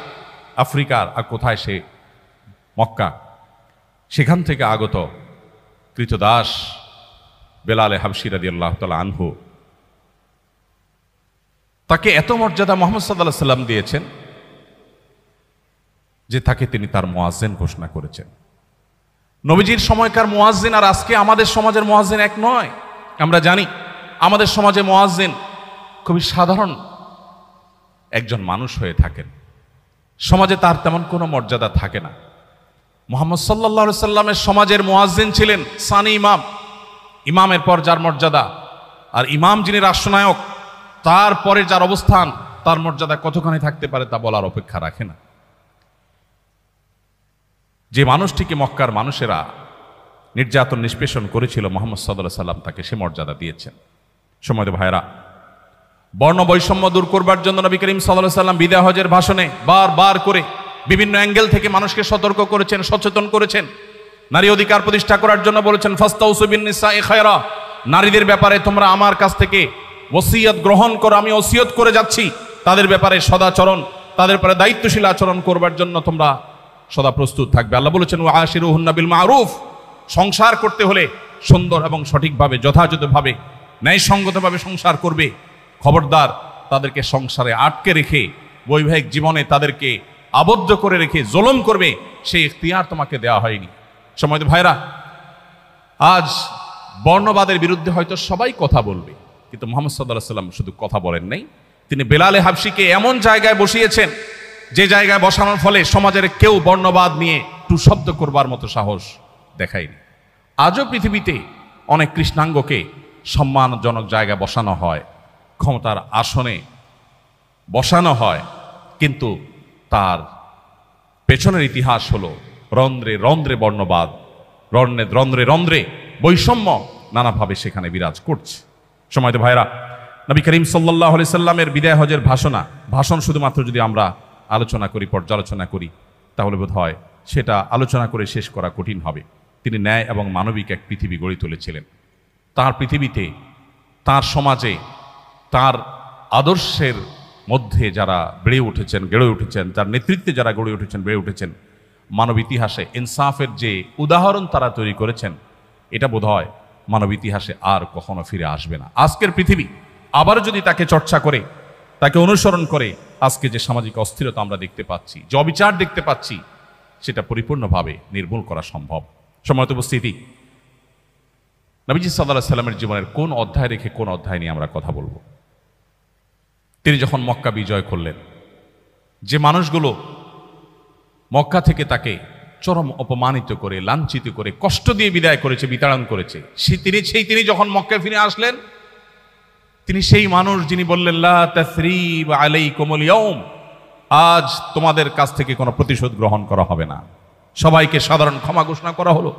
আফ্রিকার আর কোথায় সে মক্কা, সেখান থেকে আগত কৃতদাস বেলাল হাবশী রাদিয়াল্লাহু তাআলা আনহু, তাকে এত মর্যাদা মুহাম্মদ সাল্লাল্লাহু আলাইহি সাল্লাম দিয়েছেন যে তাকে তিনি তার মুয়াজ্জিন ঘোষণা করেছেন। নবীজির সময়কার মুয়াজ্জিন আর আজকে আমাদের সমাজের মুয়াজ্জিন এক নয়। আমরা জানি আমাদের সমাজে মুয়াজ্জিন খুবই সাধারণ একজন মানুষ হয়ে থাকেন, সমাজে তার তেমন কোনো মর্যাদা থাকে না। মুহাম্মদ সাল্লাল্লাহু আলাইহি সাল্লামের সমাজের মুয়াজ্জিন ছিলেন সানি ইমাম, ইমামের পর যার মর্যাদা, আর ইমাম যিনি রাষ্ট্রনায়ক তারপরে যার অবস্থান, তার মর্যাদা কতখানি থাকতে পারে তা বলার অপেক্ষা রাখে না। যে মানুষটিকে মক্কার মানুষেরা নির্যাতন নিষ্পেষণ করেছিল, মুহাম্মদ সাল্লাল্লাহু আলাইহি সাল্লাম তাকে সে মর্যাদা দিয়েছেন। সময়ত ভাইরা, বর্ণ বৈষম্য দূর করবার জন্য নবী করিম সাল্লাল্লাহু আলাইহি সাল্লাম বিদায় হজের ভাষণে বারবার করে বিভিন্ন অ্যাঙ্গেল থেকে মানুষকে সতর্ক করেছেন, সচেতন করেছেন। নারী অধিকার প্রতিষ্ঠা করার জন্য বলেছেন ফাস্তাউসু বিন নিসাই খায়রা, নারীদের ব্যাপারে তোমরা আমার কাছ থেকে ওসিয়ত গ্রহণ করো, আমি ওসিয়ত করে যাচ্ছি তাদের ব্যাপারে সদাচরণ, তাদের ব্যাপারে দায়িত্বশীল আচরণ করবার জন্য তোমরা সদা প্রস্তুত থাকবে। আল্লাহ বলেছেন ওয়া আশিরুহুন্না বিল মারুফ, সংসার করতে হলে সুন্দর এবং সঠিকভাবে যথাযথভাবে ন্যায়সঙ্গতভাবে সংসার করবে। খবরদার তাদেরকে সংসারে আটকে রেখে বৈবাহিক জীবনে তাদেরকে আবদ্ধ করে রেখে জুলুম করবে, সেই ইখতিয়ার তোমাকে দেওয়া হয়নি। সময়ত ভাইরা, আজ বর্ণবাদের বিরুদ্ধে হয়তো সবাই কথা বলবে, কিন্তু মুহাম্মদ সাল্লাল্লাহু আলাইহি সাল্লাম শুধু কথা বলেন নাই, তিনি বেলালে হাবশিকে এমন জায়গায় বসিয়েছেন যে জায়গায় বসানোর ফলে সমাজের কেউ বর্ণবাদ নিয়ে টু শব্দ করবার মতো সাহস দেখায়নি। আজও পৃথিবীতে অনেক কৃষ্ণাঙ্গকে সম্মানজনক জায়গায় বসানো হয়, ক্ষমতার আসনে বসানো হয়, কিন্তু তার পেছনের ইতিহাস হলো রন্ধ্রে রন্ধ্রে বর্ণবাদ, রন্ধ্রে রন্ধ্রে বৈষম্য নানাভাবে সেখানে বিরাজ করছে। সময়ত ভাইরা, নবী করিম সাল্লাল্লাহু আলাইহি সাল্লামের বিদায় হজের ভাষণ শুধুমাত্র যদি আমরা আলোচনা করি, পর্যালোচনা করি, তাহলে বোধ হয় সেটা আলোচনা করে শেষ করা কঠিন হবে। তিনি ন্যায় এবং মানবিক এক পৃথিবী গড়ে তুলেছিলেন। তার পৃথিবীতে, তার সমাজে, তার আদর্শের মধ্যে যারা গড়ে উঠেছেন, তার নেতৃত্বে যারা গড়ে উঠেছেন, বেড়ে উঠেছেন, মানব ইতিহাসে ইনসাফের যে উদাহরণ তারা তৈরি করেছেন, এটা বোধহয় মানব ইতিহাসে আর কখনো ফিরে আসবে না। আজকের পৃথিবী আবার যদি তাকে চর্চা করে, তাকে অনুসরণ করে, আজকে যে সামাজিক অস্থিরতা আমরা দেখতে পাচ্ছি, যে অবিচার দেখতে পাচ্ছি, সেটা পরিপূর্ণভাবে নির্মূল করা সম্ভব। সম্মানিত উপস্থিতি, নবীজি সাল্লাল্লাহু আলাইহি সাল্লামের জীবনের কোন অধ্যায় রেখে কোন অধ্যায় নিয়ে আমরা কথা বলবো? তিনি যখন মক্কা বিজয় করলেন, যে মানুষগুলো মক্কা থেকে তাকে চরম অপমানিত করে, লাঞ্ছিত করে, কষ্ট দিয়ে বিদায় করেছে, বিতাড়ন করেছে, তিনি যখন মক্কায় ফিরে আসলেন, তিনি সেই মানুষ যিনি বললেন, লা তাসরিবা আলাইকুমুল ইয়াউম, আজ তোমাদের কাছ থেকে কোনো প্রতিশোধ গ্রহণ করা হবে না, সবাইকে সাধারণ ক্ষমা ঘোষণা করা হলো।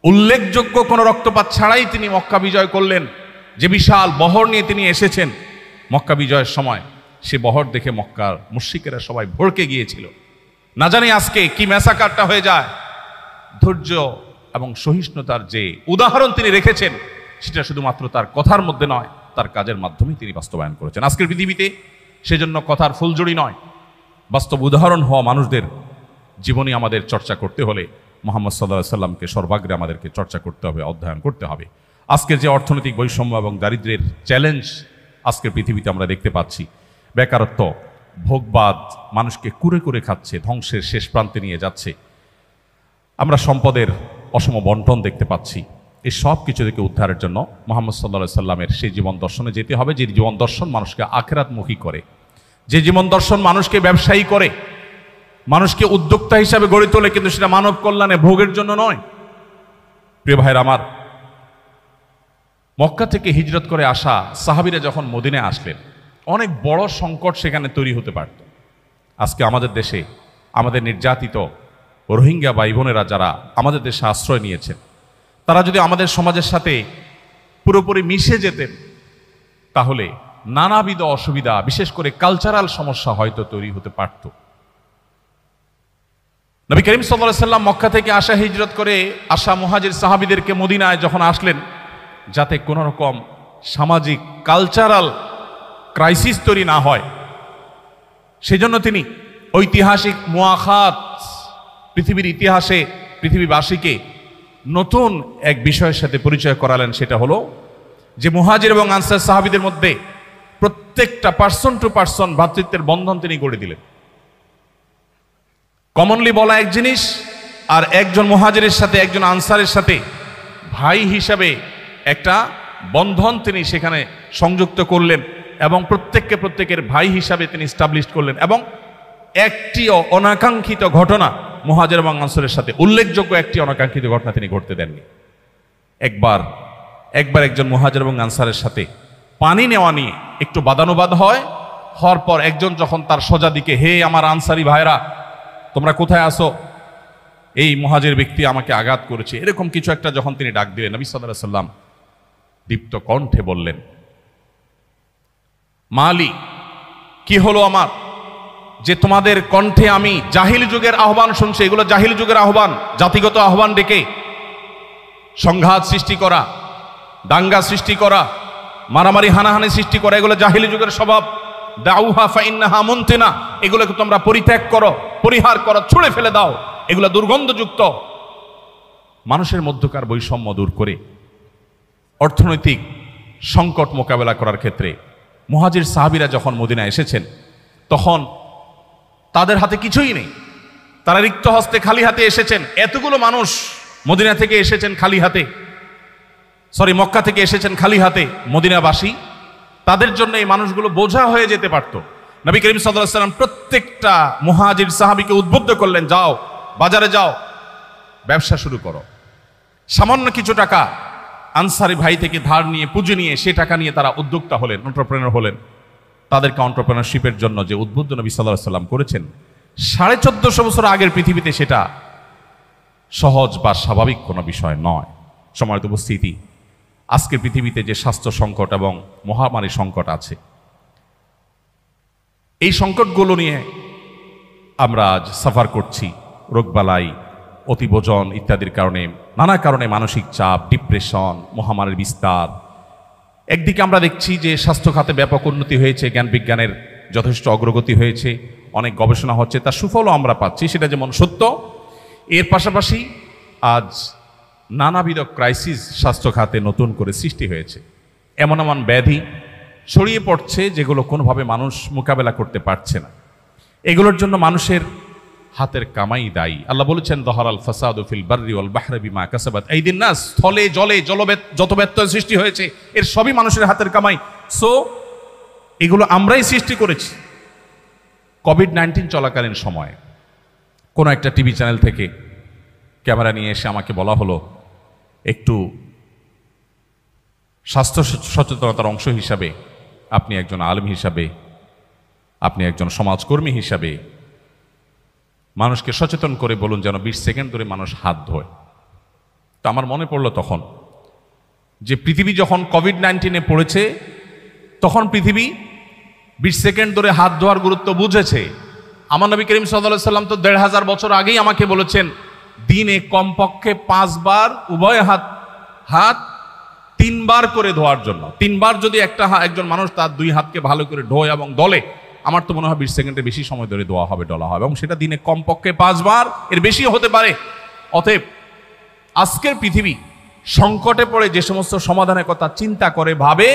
উল্লেখযোগ্য কোনো রক্তপাত ছাড়াই তিনি মক্কা বিজয় করলেন। যে বিশাল বহর নিয়ে তিনি এসেছেন মক্কা বিজয়ের সময়, সে বহর দেখে মক্কার মুশরিকেরা সবাই ভড়কে গিয়েছিল। না জানি আজকে কি ম্যাসাকারটা হয়ে যায়। ধৈর্য এবং সহিষ্ণুতার যে উদাহরণ তিনি রেখেছেন, সেটা শুধুমাত্র তার কথার মধ্যে নয়, তার কাজের মাধ্যমে তিনি বাস্তবায়ন করেছেন। আজকের পৃথিবীতে সেজন্য কথার ফুলজড়ি নয়, বাস্তব উদাহরণ হওয়া মানুষদের জীবনী আমাদের চর্চা করতে হলে মুহাম্মদ সাল্লাল্লাহু আলাইহি সাল্লামকে সর্বাগ্রে আমাদেরকে চর্চা করতে হবে, অধ্যয়ন করতে হবে। আজকের যে অর্থনৈতিক বৈষম্য এবং দারিদ্র্যের চ্যালেঞ্জ আজকের পৃথিবীতে আমরা দেখতে পাচ্ছি, বেকারত্ব, ভোগবাদ মানুষকে কুরে কুরে খাচ্ছে, ধ্বংসের শেষ প্রান্তে নিয়ে যাচ্ছে, আমরা সম্পদের অসম বন্টন দেখতে পাচ্ছি। এই সব কিছু থেকে উদ্ধারের জন্য মুহাম্মদ সাল্লাল্লাহু আলাইহি সাল্লামের সেই জীবন দর্শনে যেতে হবে, যে জীবন দর্শন মানুষকে আখিরাতমুখী করে, যে জীবন দর্শন মানুষকে ব্যবসায়ী করে, মানুষকে উদ্যোক্তা হিসাবে গড়ে তোলে, কিন্তু সেটা মানব কল্যাণে, ভোগের জন্য নয়। প্রিয় ভাইরা আমার, মক্কা থেকে হিজরত করে আসা সাহাবীরা যখন মদিনায় আসলেন, অনেক বড় সংকট সেখানে তৈরি হতে পারত। আজকে আমাদের দেশে আমাদের নির্যাতিত রোহিঙ্গা ভাই বোনেরা যারা আমাদের দেশে আশ্রয় নিয়েছেন, তারা যদি আমাদের সমাজের সাথে পুরোপুরি মিশে যেতেন, তাহলে নানাবিধ অসুবিধা, বিশেষ করে কালচারাল সমস্যা হয়তো তৈরি হতে পারত। নবী করিম সাল্লাল্লাহু আলাইহি সাল্লাম মক্কা থেকে হিজরত করে আসা মুহাজির সাহাবীদেরকে মদিনায় যখন আসলেন, যাতে কোনো রকম সামাজিক কালচারাল ক্রাইসিস তৈরি না হয়, সেজন্য তিনি ঐতিহাসিক মুআখাত, পৃথিবীর ইতিহাসে পৃথিবীবাসীকে নতুন এক বিষয়ের সাথে পরিচয় করালেন। সেটা হলো যে মুহাজির এবং আনসার সাহাবীদের মধ্যে প্রত্যেকটা পার্সন টু পার্সন ভ্রাতৃত্বের বন্ধন তিনি গড়ে দিলেন। কমনলি বলা এক জিনিস, আর একজন মুহাজিরের সাথে একজন আনসারের সাথে ভাই হিসাবে একটা বন্ধন তিনি সেখানে সংযুক্ত করলেন, এবং প্রত্যেকের ভাই হিসাবে তিনি এস্টাবলিশ করলেন। এবং একটি অনাকাঙ্ক্ষিত ঘটনা মুহাজির এবং আনসারের সাথে, উল্লেখযোগ্য একটি অনাকাঙ্ক্ষিত ঘটনা তিনি ঘটতে দেননি। একবার একজন মুহাজির এবং আনসারের সাথে পানি নেওয়া নিয়ে একটু বাদানুবাদ হওয়ার পর একজন যখন তার সোজা দিকে, হে আমার আনসারি ভাইরা, তোমরা কোথায় আসো, এই মুহাজির ব্যক্তি আমাকে আঘাত করেছে, এরকম কিছু একটা যখন তিনি ডাক দিলেন, নবী সাল্লাল্লাহু আলাইহি সাল্লাম দীপ্ত কণ্ঠে বললেন, মালি, কি হলো আমার, যে তোমাদের কণ্ঠে আমি জাহিলি যুগের আহ্বান শুনছি। এগুলো জাহিলি যুগের আহ্বান, জাতিগত আহ্বান ডেকে সংঘাত সৃষ্টি করা, দাঙ্গা সৃষ্টি করা, মারামারি হানাহানি সৃষ্টি করা, এগুলো জাহিলি যুগের স্বভাব। দাউহা ফাইন্নাহা মুনতিনা, এগুলোকে তোমরা পরিত্যাগ করো, পরিহার করো, ছুঁড়ে ফেলে দাও, এগুলো দুর্গন্ধযুক্ত। মানুষের মধ্যকার বৈষম্য দূর করে অর্থনৈতিক সংকট মোকাবেলা করার ক্ষেত্রে মুহাজির সাহাবীরা যখন মদিনায় এসেছেন, তখন তাদের হাতে কিছুই নেই, তারা রিক্ত হস্তে, খালি হাতে এসেছেন। এতগুলো মানুষ মদিনা থেকে এসেছেন খালি হাতে, মক্কা থেকে এসেছেন খালি হাতে। মদিনাবাসী তাদের জন্য এই মানুষগুলো বোঝা হয়ে যেতে পারত। নবী করিম সাল্লাল্লাহু আলাইহি ওয়াসাল্লাম প্রত্যেকটা মুহাজির সাহাবীকে উদ্বুদ্ধ করলেন, যাও বাজারে যাও, ব্যবসা শুরু করো। সামান্য কিছু টাকা আনসারি ভাই থেকে ধার নিয়ে পুঁজি নিয়ে সে টাকা নিয়ে তারা উদ্যোক্তা হলেন, এন্টারপ্রেনার হলেন। তাদেরকে এন্টারপ্রেনারশিপের জন্য যে উদ্বুদ্ধ নবী সাল্লাল্লাহু আলাইহি ওয়াসাল্লাম করেছেন, 1450 বছর আগের পৃথিবীতে সেটা সহজ বা স্বাভাবিক কোনো বিষয় নয়। সম্মানিত উপস্থিতি, আজকের পৃথিবীতে যে স্বাস্থ্য সংকট এবং মহামারী সংকট আছে, এই সংকটগুলো নিয়ে আমরা আজ সাফার করছি। রোগবালাই, অতিভোজন ইত্যাদির কারণে, নানা কারণে মানসিক চাপ, ডিপ্রেশন, মহামারীর বিস্তার। একদিকে আমরা দেখছি যে স্বাস্থ্য খাতে ব্যাপক উন্নতি হয়েছে, জ্ঞান বিজ্ঞানের যথেষ্ট অগ্রগতি হয়েছে, অনেক গবেষণা হচ্ছে, তার সুফলও আমরা পাচ্ছি, সেটা যেমন সত্য। এর পাশাপাশি আজ নানাবিধ ক্রাইসিস স্বাস্থ্য খাতে নতুন করে সৃষ্টি হয়েছে। এমন এমন ব্যাধি ছড়িয়ে পড়ছে যেগুলো কোনোভাবে মানুষ মোকাবেলা করতে পারছে না। এগুলোর জন্য মানুষের হাতের কামাই দায়ী। আল্লাহ বলেছেন, যহারাল ফাসাদু ফিল বাররি ওয়াল বাহরি বিমা কাসাবাত আইদিন নাস। স্থলে জলে যত ব্যত্যয় সৃষ্টি হয়েছে এর সবই মানুষের হাতের কামাই। সো এগুলো আমরাই সৃষ্টি করেছি। কোভিড-19 চলাকালীন সময়ে কোনো একটা টিভি চ্যানেল থেকে ক্যামেরা নিয়ে এসে আমাকে বলা হলো, একটু স্বাস্থ্য সচেতনতার অংশ হিসাবে আপনি একজন আলেম হিসাবে, আপনি একজন সমাজকর্মী হিসাবে মানুষকে সচেতন করে বলুন যেন 20 সেকেন্ড ধরে মানুষ হাত ধোয়। তো আমার মনে পড়লো তখন যে পৃথিবী যখন কোভিড-19 পড়েছে, তখন পৃথিবী 20 সেকেন্ড ধরে হাত ধোয়ার গুরুত্ব বুঝেছে। আমার নবী করিম সাল্লাল্লাহু আলাইহি ওয়াসাল্লাম তো 1500 বছর আগেই আমাকে বলেছেন, দিনে কমপক্ষে 5 বার উভয় হাত 3 বার করে ধোয়ার জন্য। 3 বার যদি একজন মানুষ তার 2 হাতকে ভালো করে ধোয় এবং দলে, আমার তো মনে হয় 20 সেকেন্ডের বেশি সময় ধরে ধোয়া হবে, ডলা হবে, এবং সেটা দিনে কমপক্ষে 5 বার, এর বেশিও হতে পারে। অতএব আজকের পৃথিবী সংকটে পড়ে যে সমস্ত সমাধানের কথা চিন্তা করে ভাবে,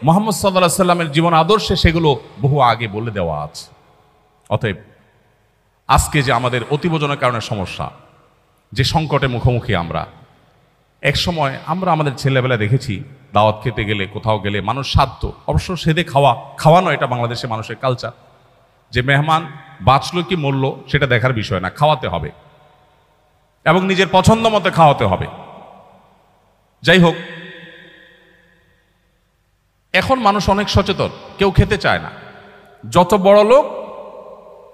মুহাম্মদ সাল্লাল্লাহু আলাইহি সাল্লামের জীবন আদর্শে সেগুলো বহু আগে বলে দেওয়া আছে। অতএব আজকে যে আমাদের অতিভোজনের কারণে সমস্যা, যে সংকটে মুখোমুখি আমরা, এক সময় আমরা আমাদের ছেলেবেলা দেখেছি দাওয়াত খেতে গেলে, কোথাও গেলে মানুষ সাধ্য, অবশ্য সেদে খাওয়ানো এটা বাংলাদেশের মানুষের কালচার, যে মেহমান বাঁচলো কি মরলো সেটা দেখার বিষয় না, খাওয়াতে হবে এবং নিজের পছন্দ মতো খাওয়াতে হবে। যাই হোক, এখন মানুষ অনেক সচেতন, কেউ খেতে চায় না। যত বড় লোক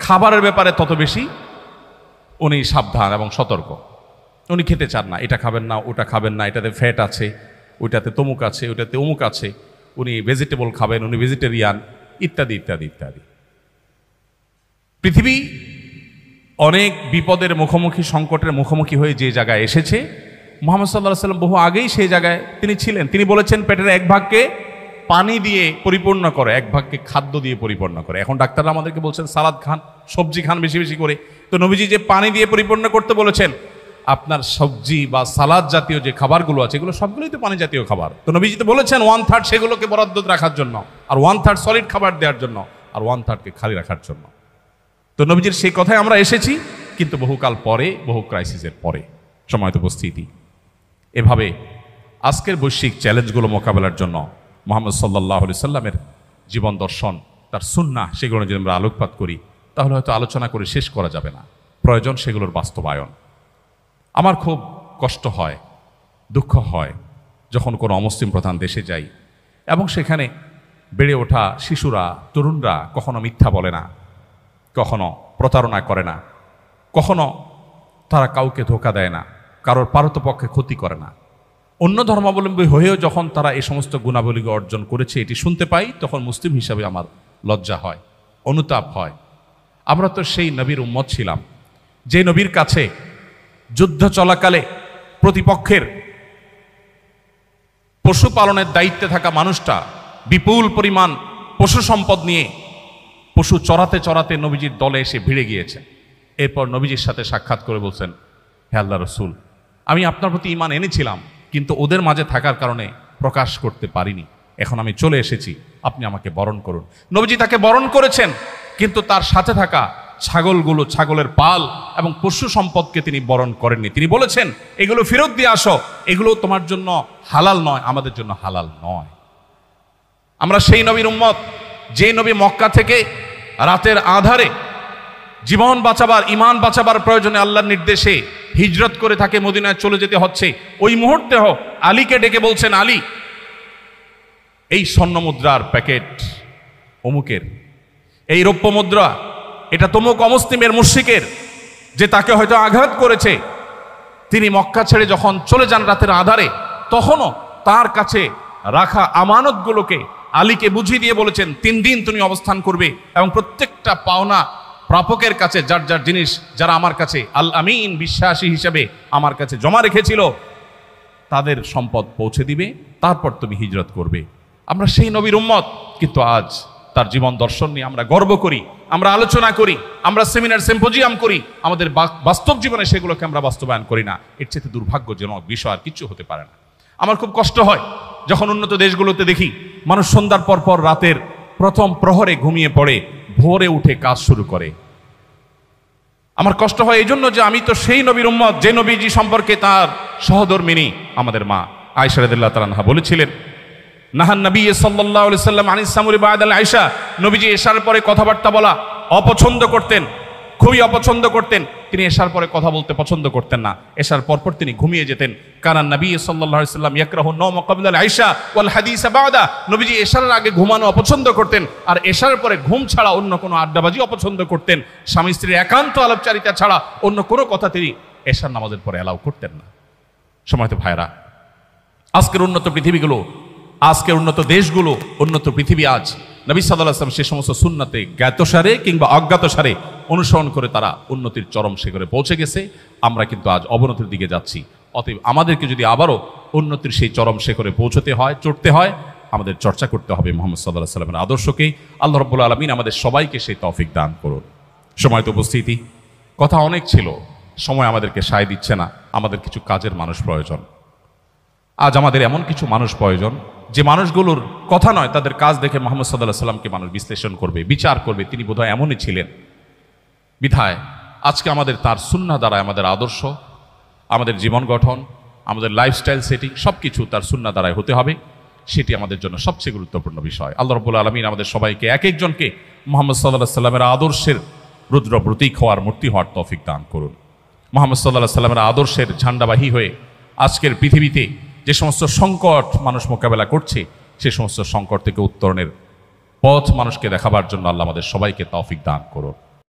খাবারের ব্যাপারে তত বেশি উনি সাবধান এবং সতর্ক। উনি খেতে চান না, এটা খাবেন না, ওটা খাবেন না, এটাতে ফ্যাট আছে, ওইটাতে তমুক আছে, ওইটাতে অমুক আছে, উনি ভেজিটেবল খাবেন, উনি ভেজিটেরিয়ান, ইত্যাদি ইত্যাদি ইত্যাদি। পৃথিবী অনেক বিপদের মুখোমুখি, সংকটের মুখোমুখি হয়ে যে জায়গায় এসেছে, মুহাম্মদ সাল্লাল্লাহু আলাইহি ওয়াসাল্লাম বহু আগেই সেই জায়গায় তিনি ছিলেন। তিনি বলেছেন, পেটের 1 ভাগকে পানি দিয়ে পরিপূর্ণ করে, 1 ভাগকে খাদ্য দিয়ে পরিপূর্ণ করে। এখন ডাক্তাররা আমাদেরকে বলছেন সালাদ খান, সবজি খান বেশি বেশি করে। তো নবীজি যে পানি দিয়ে পরিপূর্ণ করতে বলেছেন, আপনার সবজি বা সালাদ জাতীয় যে খাবারগুলো আছে এগুলো সবগুলোই তো পানি জাতীয় খাবার। তো নবীজি তো বলেছেন 1/3 সেগুলোকে বরাদ্দ রাখার জন্য, আর 1/3 সলিড খাবার দেওয়ার জন্য, আর 1/3কে খালি রাখার জন্য। তো নবীজির সেই কথায় আমরা এসেছি, কিন্তু বহুকাল পরে, বহু ক্রাইসিসের পরে। সময়ত উপস্থিতি, এভাবে আজকের বৈশ্বিক চ্যালেঞ্জগুলো মোকাবেলার জন্য মুহাম্মদ সাল্লাল্লাহু আলাইহি সাল্লামের জীবন দর্শন, তার সুন্নাহ, সেগুলো যদি আমরা আলোকপাত করি তাহলে হয়তো আলোচনা করে শেষ করা যাবে না। প্রয়োজন সেগুলোর বাস্তবায়ন। আমার খুব কষ্ট হয়, দুঃখ হয় যখন কোনো অমুসলিম প্রধান দেশে যাই এবং সেখানে বেড়ে ওঠা শিশুরা, তরুণরা কখনো মিথ্যা বলে না, কখনো প্রতারণা করে না, কখনো তারা কাউকে ধোঁকা দেয় না, কারোর পারতপক্ষে ক্ষতি করে না। অন্য ধর্মাবলম্বী হয়েও যখন তারা এই সমস্ত গুণাবলী অর্জন করেছে এটি শুনতে পাই, তখন মুসলিম হিসাবে আমার লজ্জা হয়, অনুতাপ হয়। আমরা তো সেই নবীর উম্মত ছিলাম, যে নবীর কাছে যুদ্ধ চলাকালে প্রতিপক্ষের পশুপালনের দায়িত্বে থাকা মানুষটা বিপুল পরিমাণ পশু সম্পদ নিয়ে পশু চড়াতে চড়াতে নবীজির দলে এসে ভিড়ে গিয়েছে। এরপর নবীজির সাথে সাক্ষাৎ করে বলছেন, হে আল্লাহর রাসূল, আমি আপনার প্রতি ঈমান এনেছিলাম, কিন্তু ওদের মাঝে থাকার কারণে প্রকাশ করতে পারিনি, এখন আমি চলে এসেছি, আপনি আমাকে বরণ করুন। নবীজি তাকে বরণ করেছেন, কিন্তু তার সাথে থাকা ছাগলগুলো, ছাগলের পাল এবং পশু সম্পদকে তিনি বরণ করেননি। তিনি বলেছেন, এগুলো ফেরত দিয়ে আসো, এগুলো তোমার জন্য হালাল নয়, আমাদের জন্য হালাল নয়। আমরা সেই নবীর উম্মত যে নবী মক্কা থেকে রাতের আধারে জীবন বাঁচাবার, ইমান বাঁচাবার প্রয়োজনে আল্লাহর নির্দেশে হিজরত করে তাকে মদিনায় চলে যেতে হচ্ছে। ওই মুহূর্তে আলীকে ডেকে বলছেন, আলী, এই স্বর্ণ মুদ্রার প্যাকেট অমুকের, এই রৌপ্য মুদ্রা এটা তমুক অমুসলিমের মুশরিকের, যে তাকে হয়তো আঘাত করেছে। তিনি মক্কা ছেড়ে যখন চলে যান রাতের আধারে, তখনও তার কাছে রাখা আমানতগুলোকে আলীকে বুঝিয়ে দিয়ে বলেছেন, 3 দিন তুমি অবস্থান করবে এবং প্রত্যেকটা পাওনা প্রাপকের কাছে যার যার জিনিস যারা আমার কাছে আল আমিন বিশ্বাসী হিসেবে আমার কাছে জমা রেখেছিল তাদের সম্পদ পৌঁছে দিবে, তারপর তুমি হিজরত করবে। আমরা সেই নবীর উম্মত, কিন্তু আজ তার জীবন দর্শন নিয়ে আমরা গর্ব করি, আমরা আলোচনা করি, আমরা সেমিনার সিম্পোজিয়াম করি, আমাদের বাস্তব জীবনে সেগুলোকে আমরা বাস্তবায়ন করি না। এর চেয়ে দুর্ভাগ্যজনক বিষয় আর কিছু হতে পারে না। আমার খুব কষ্ট হয় যখন উন্নত দেশগুলোতে দেখি মানুষ সন্ধ্যার পর পর রাতের প্রথম প্রহরে ঘুমিয়ে পড়ে, ভোরে উঠে কাজ শুরু করে। আমার কষ্ট হয় এই জন্য যে আমি তো সেই নবীর উম্মত যে নবীজি সম্পর্কে তার সহধর্মিনী আমাদের মা আয়েশা রাদিয়াল্লাহু তাআলা আনহা বলেছিলেন, নাহান নবী সাল্লাল্লাহু আলাইহি সাল্লাম আনিস সামুরি বাদাল আয়েশা, নবীজি এশার পরে কথাবার্তা বলা অপছন্দ করতেন, খুবই অপছন্দ করতেন। তিনি এশার পরে কথা বলতে পছন্দ করতেন না, এশার পরপর তিনি ঘুমিয়ে যেতেন। কারণ নবী সাল্লাল্লাহু আলাইহি সাল্লাম ইয়াকরাহু নওম ক্বাবলা আয়েশা ওয়াল হাদিস বাদা, নবীজি এশার আগে ঘুমানো অপছন্দ করতেন, আর এশার পরে ঘুম ছাড়া অন্য কোনো আড্ডাবাজি অপছন্দ করতেন। স্বামী স্ত্রীর একান্ত আলাপচারিতা ছাড়া অন্য কোনো কথা তিনি এশার নামাজের পরে অ্যালাউ করতেন না। সময়ত ভাইরা, আজকের উন্নত পৃথিবীগুলো, আজকের উন্নত দেশগুলো, উন্নত পৃথিবী আজ নবী সাল্লাল্লাহু আলাইহি ওয়াসাল্লাম সে সমস্ত সুন্নতে জ্ঞাতসারে কিংবা অজ্ঞাতসারে অনুসরণ করে তারা উন্নতির চরম শিখরে পৌঁছে গেছে। আমরা কিন্তু আজ অবনতির দিকে যাচ্ছি। অতএব আমাদেরকে যদি আবারও উন্নতির সেই চরম শিখরে পৌঁছতে হয়, চড়তে হয়, আমাদের চর্চা করতে হবে মুহাম্মদ সাল্লাল্লাহু আলাইহি ওয়াসাল্লামের আদর্শকে। আল্লাহ রাব্বুল আলামিন আমাদের সবাইকে সেই তৌফিক দান করুন। সময়ত উপস্থিতি, কথা অনেক ছিল, সময় আমাদেরকে সায় দিচ্ছে না। আমাদের কিছু কাজের মানুষ প্রয়োজন। আজ আমাদের এমন কিছু মানুষ প্রয়োজন যে মানুষগুলোর কথা নয়, তাদের কাজ দেখে মুহাম্মদ সাল্লাল্লাহু আলাইহি ওয়াসাল্লামকে মানুষ বিশ্লেষণ করবে, বিচার করবে, তিনি বোধহয় এমনই ছিলেন। বিধায় আজকে আমাদের তার সুন্নাহ দ্বারা আমাদের আদর্শ, আমাদের জীবন গঠন, আমাদের লাইফস্টাইল সেটিং সব কিছু তার সুন্নাহ দ্বারাই হতে হবে। সেটি আমাদের জন্য সবচেয়ে গুরুত্বপূর্ণ বিষয়। আল্লাহ রাব্বুল আলামিন আমাদের সবাইকে এক একজনকে মুহাম্মদ সাল্লাল্লাহু আলাইহি ওয়াসাল্লামের আদর্শের রুদ্র প্রতীক হওয়ার, মূর্তি হওয়ার তৌফিক দান করুন। মুহাম্মদ সাল্লাল্লাহু আলাইহি ওয়াসাল্লামের আদর্শের ঝান্ডাবাহী হয়ে আজকের পৃথিবীতে যে সমস্ত সংকট মানুষ মোকাবেলা করছে, সে সমস্ত সংকট থেকে উত্তরণের পথ মানুষকে দেখাবার জন্য আল্লাহ আমাদের সবাইকে তৌফিক দান করুন।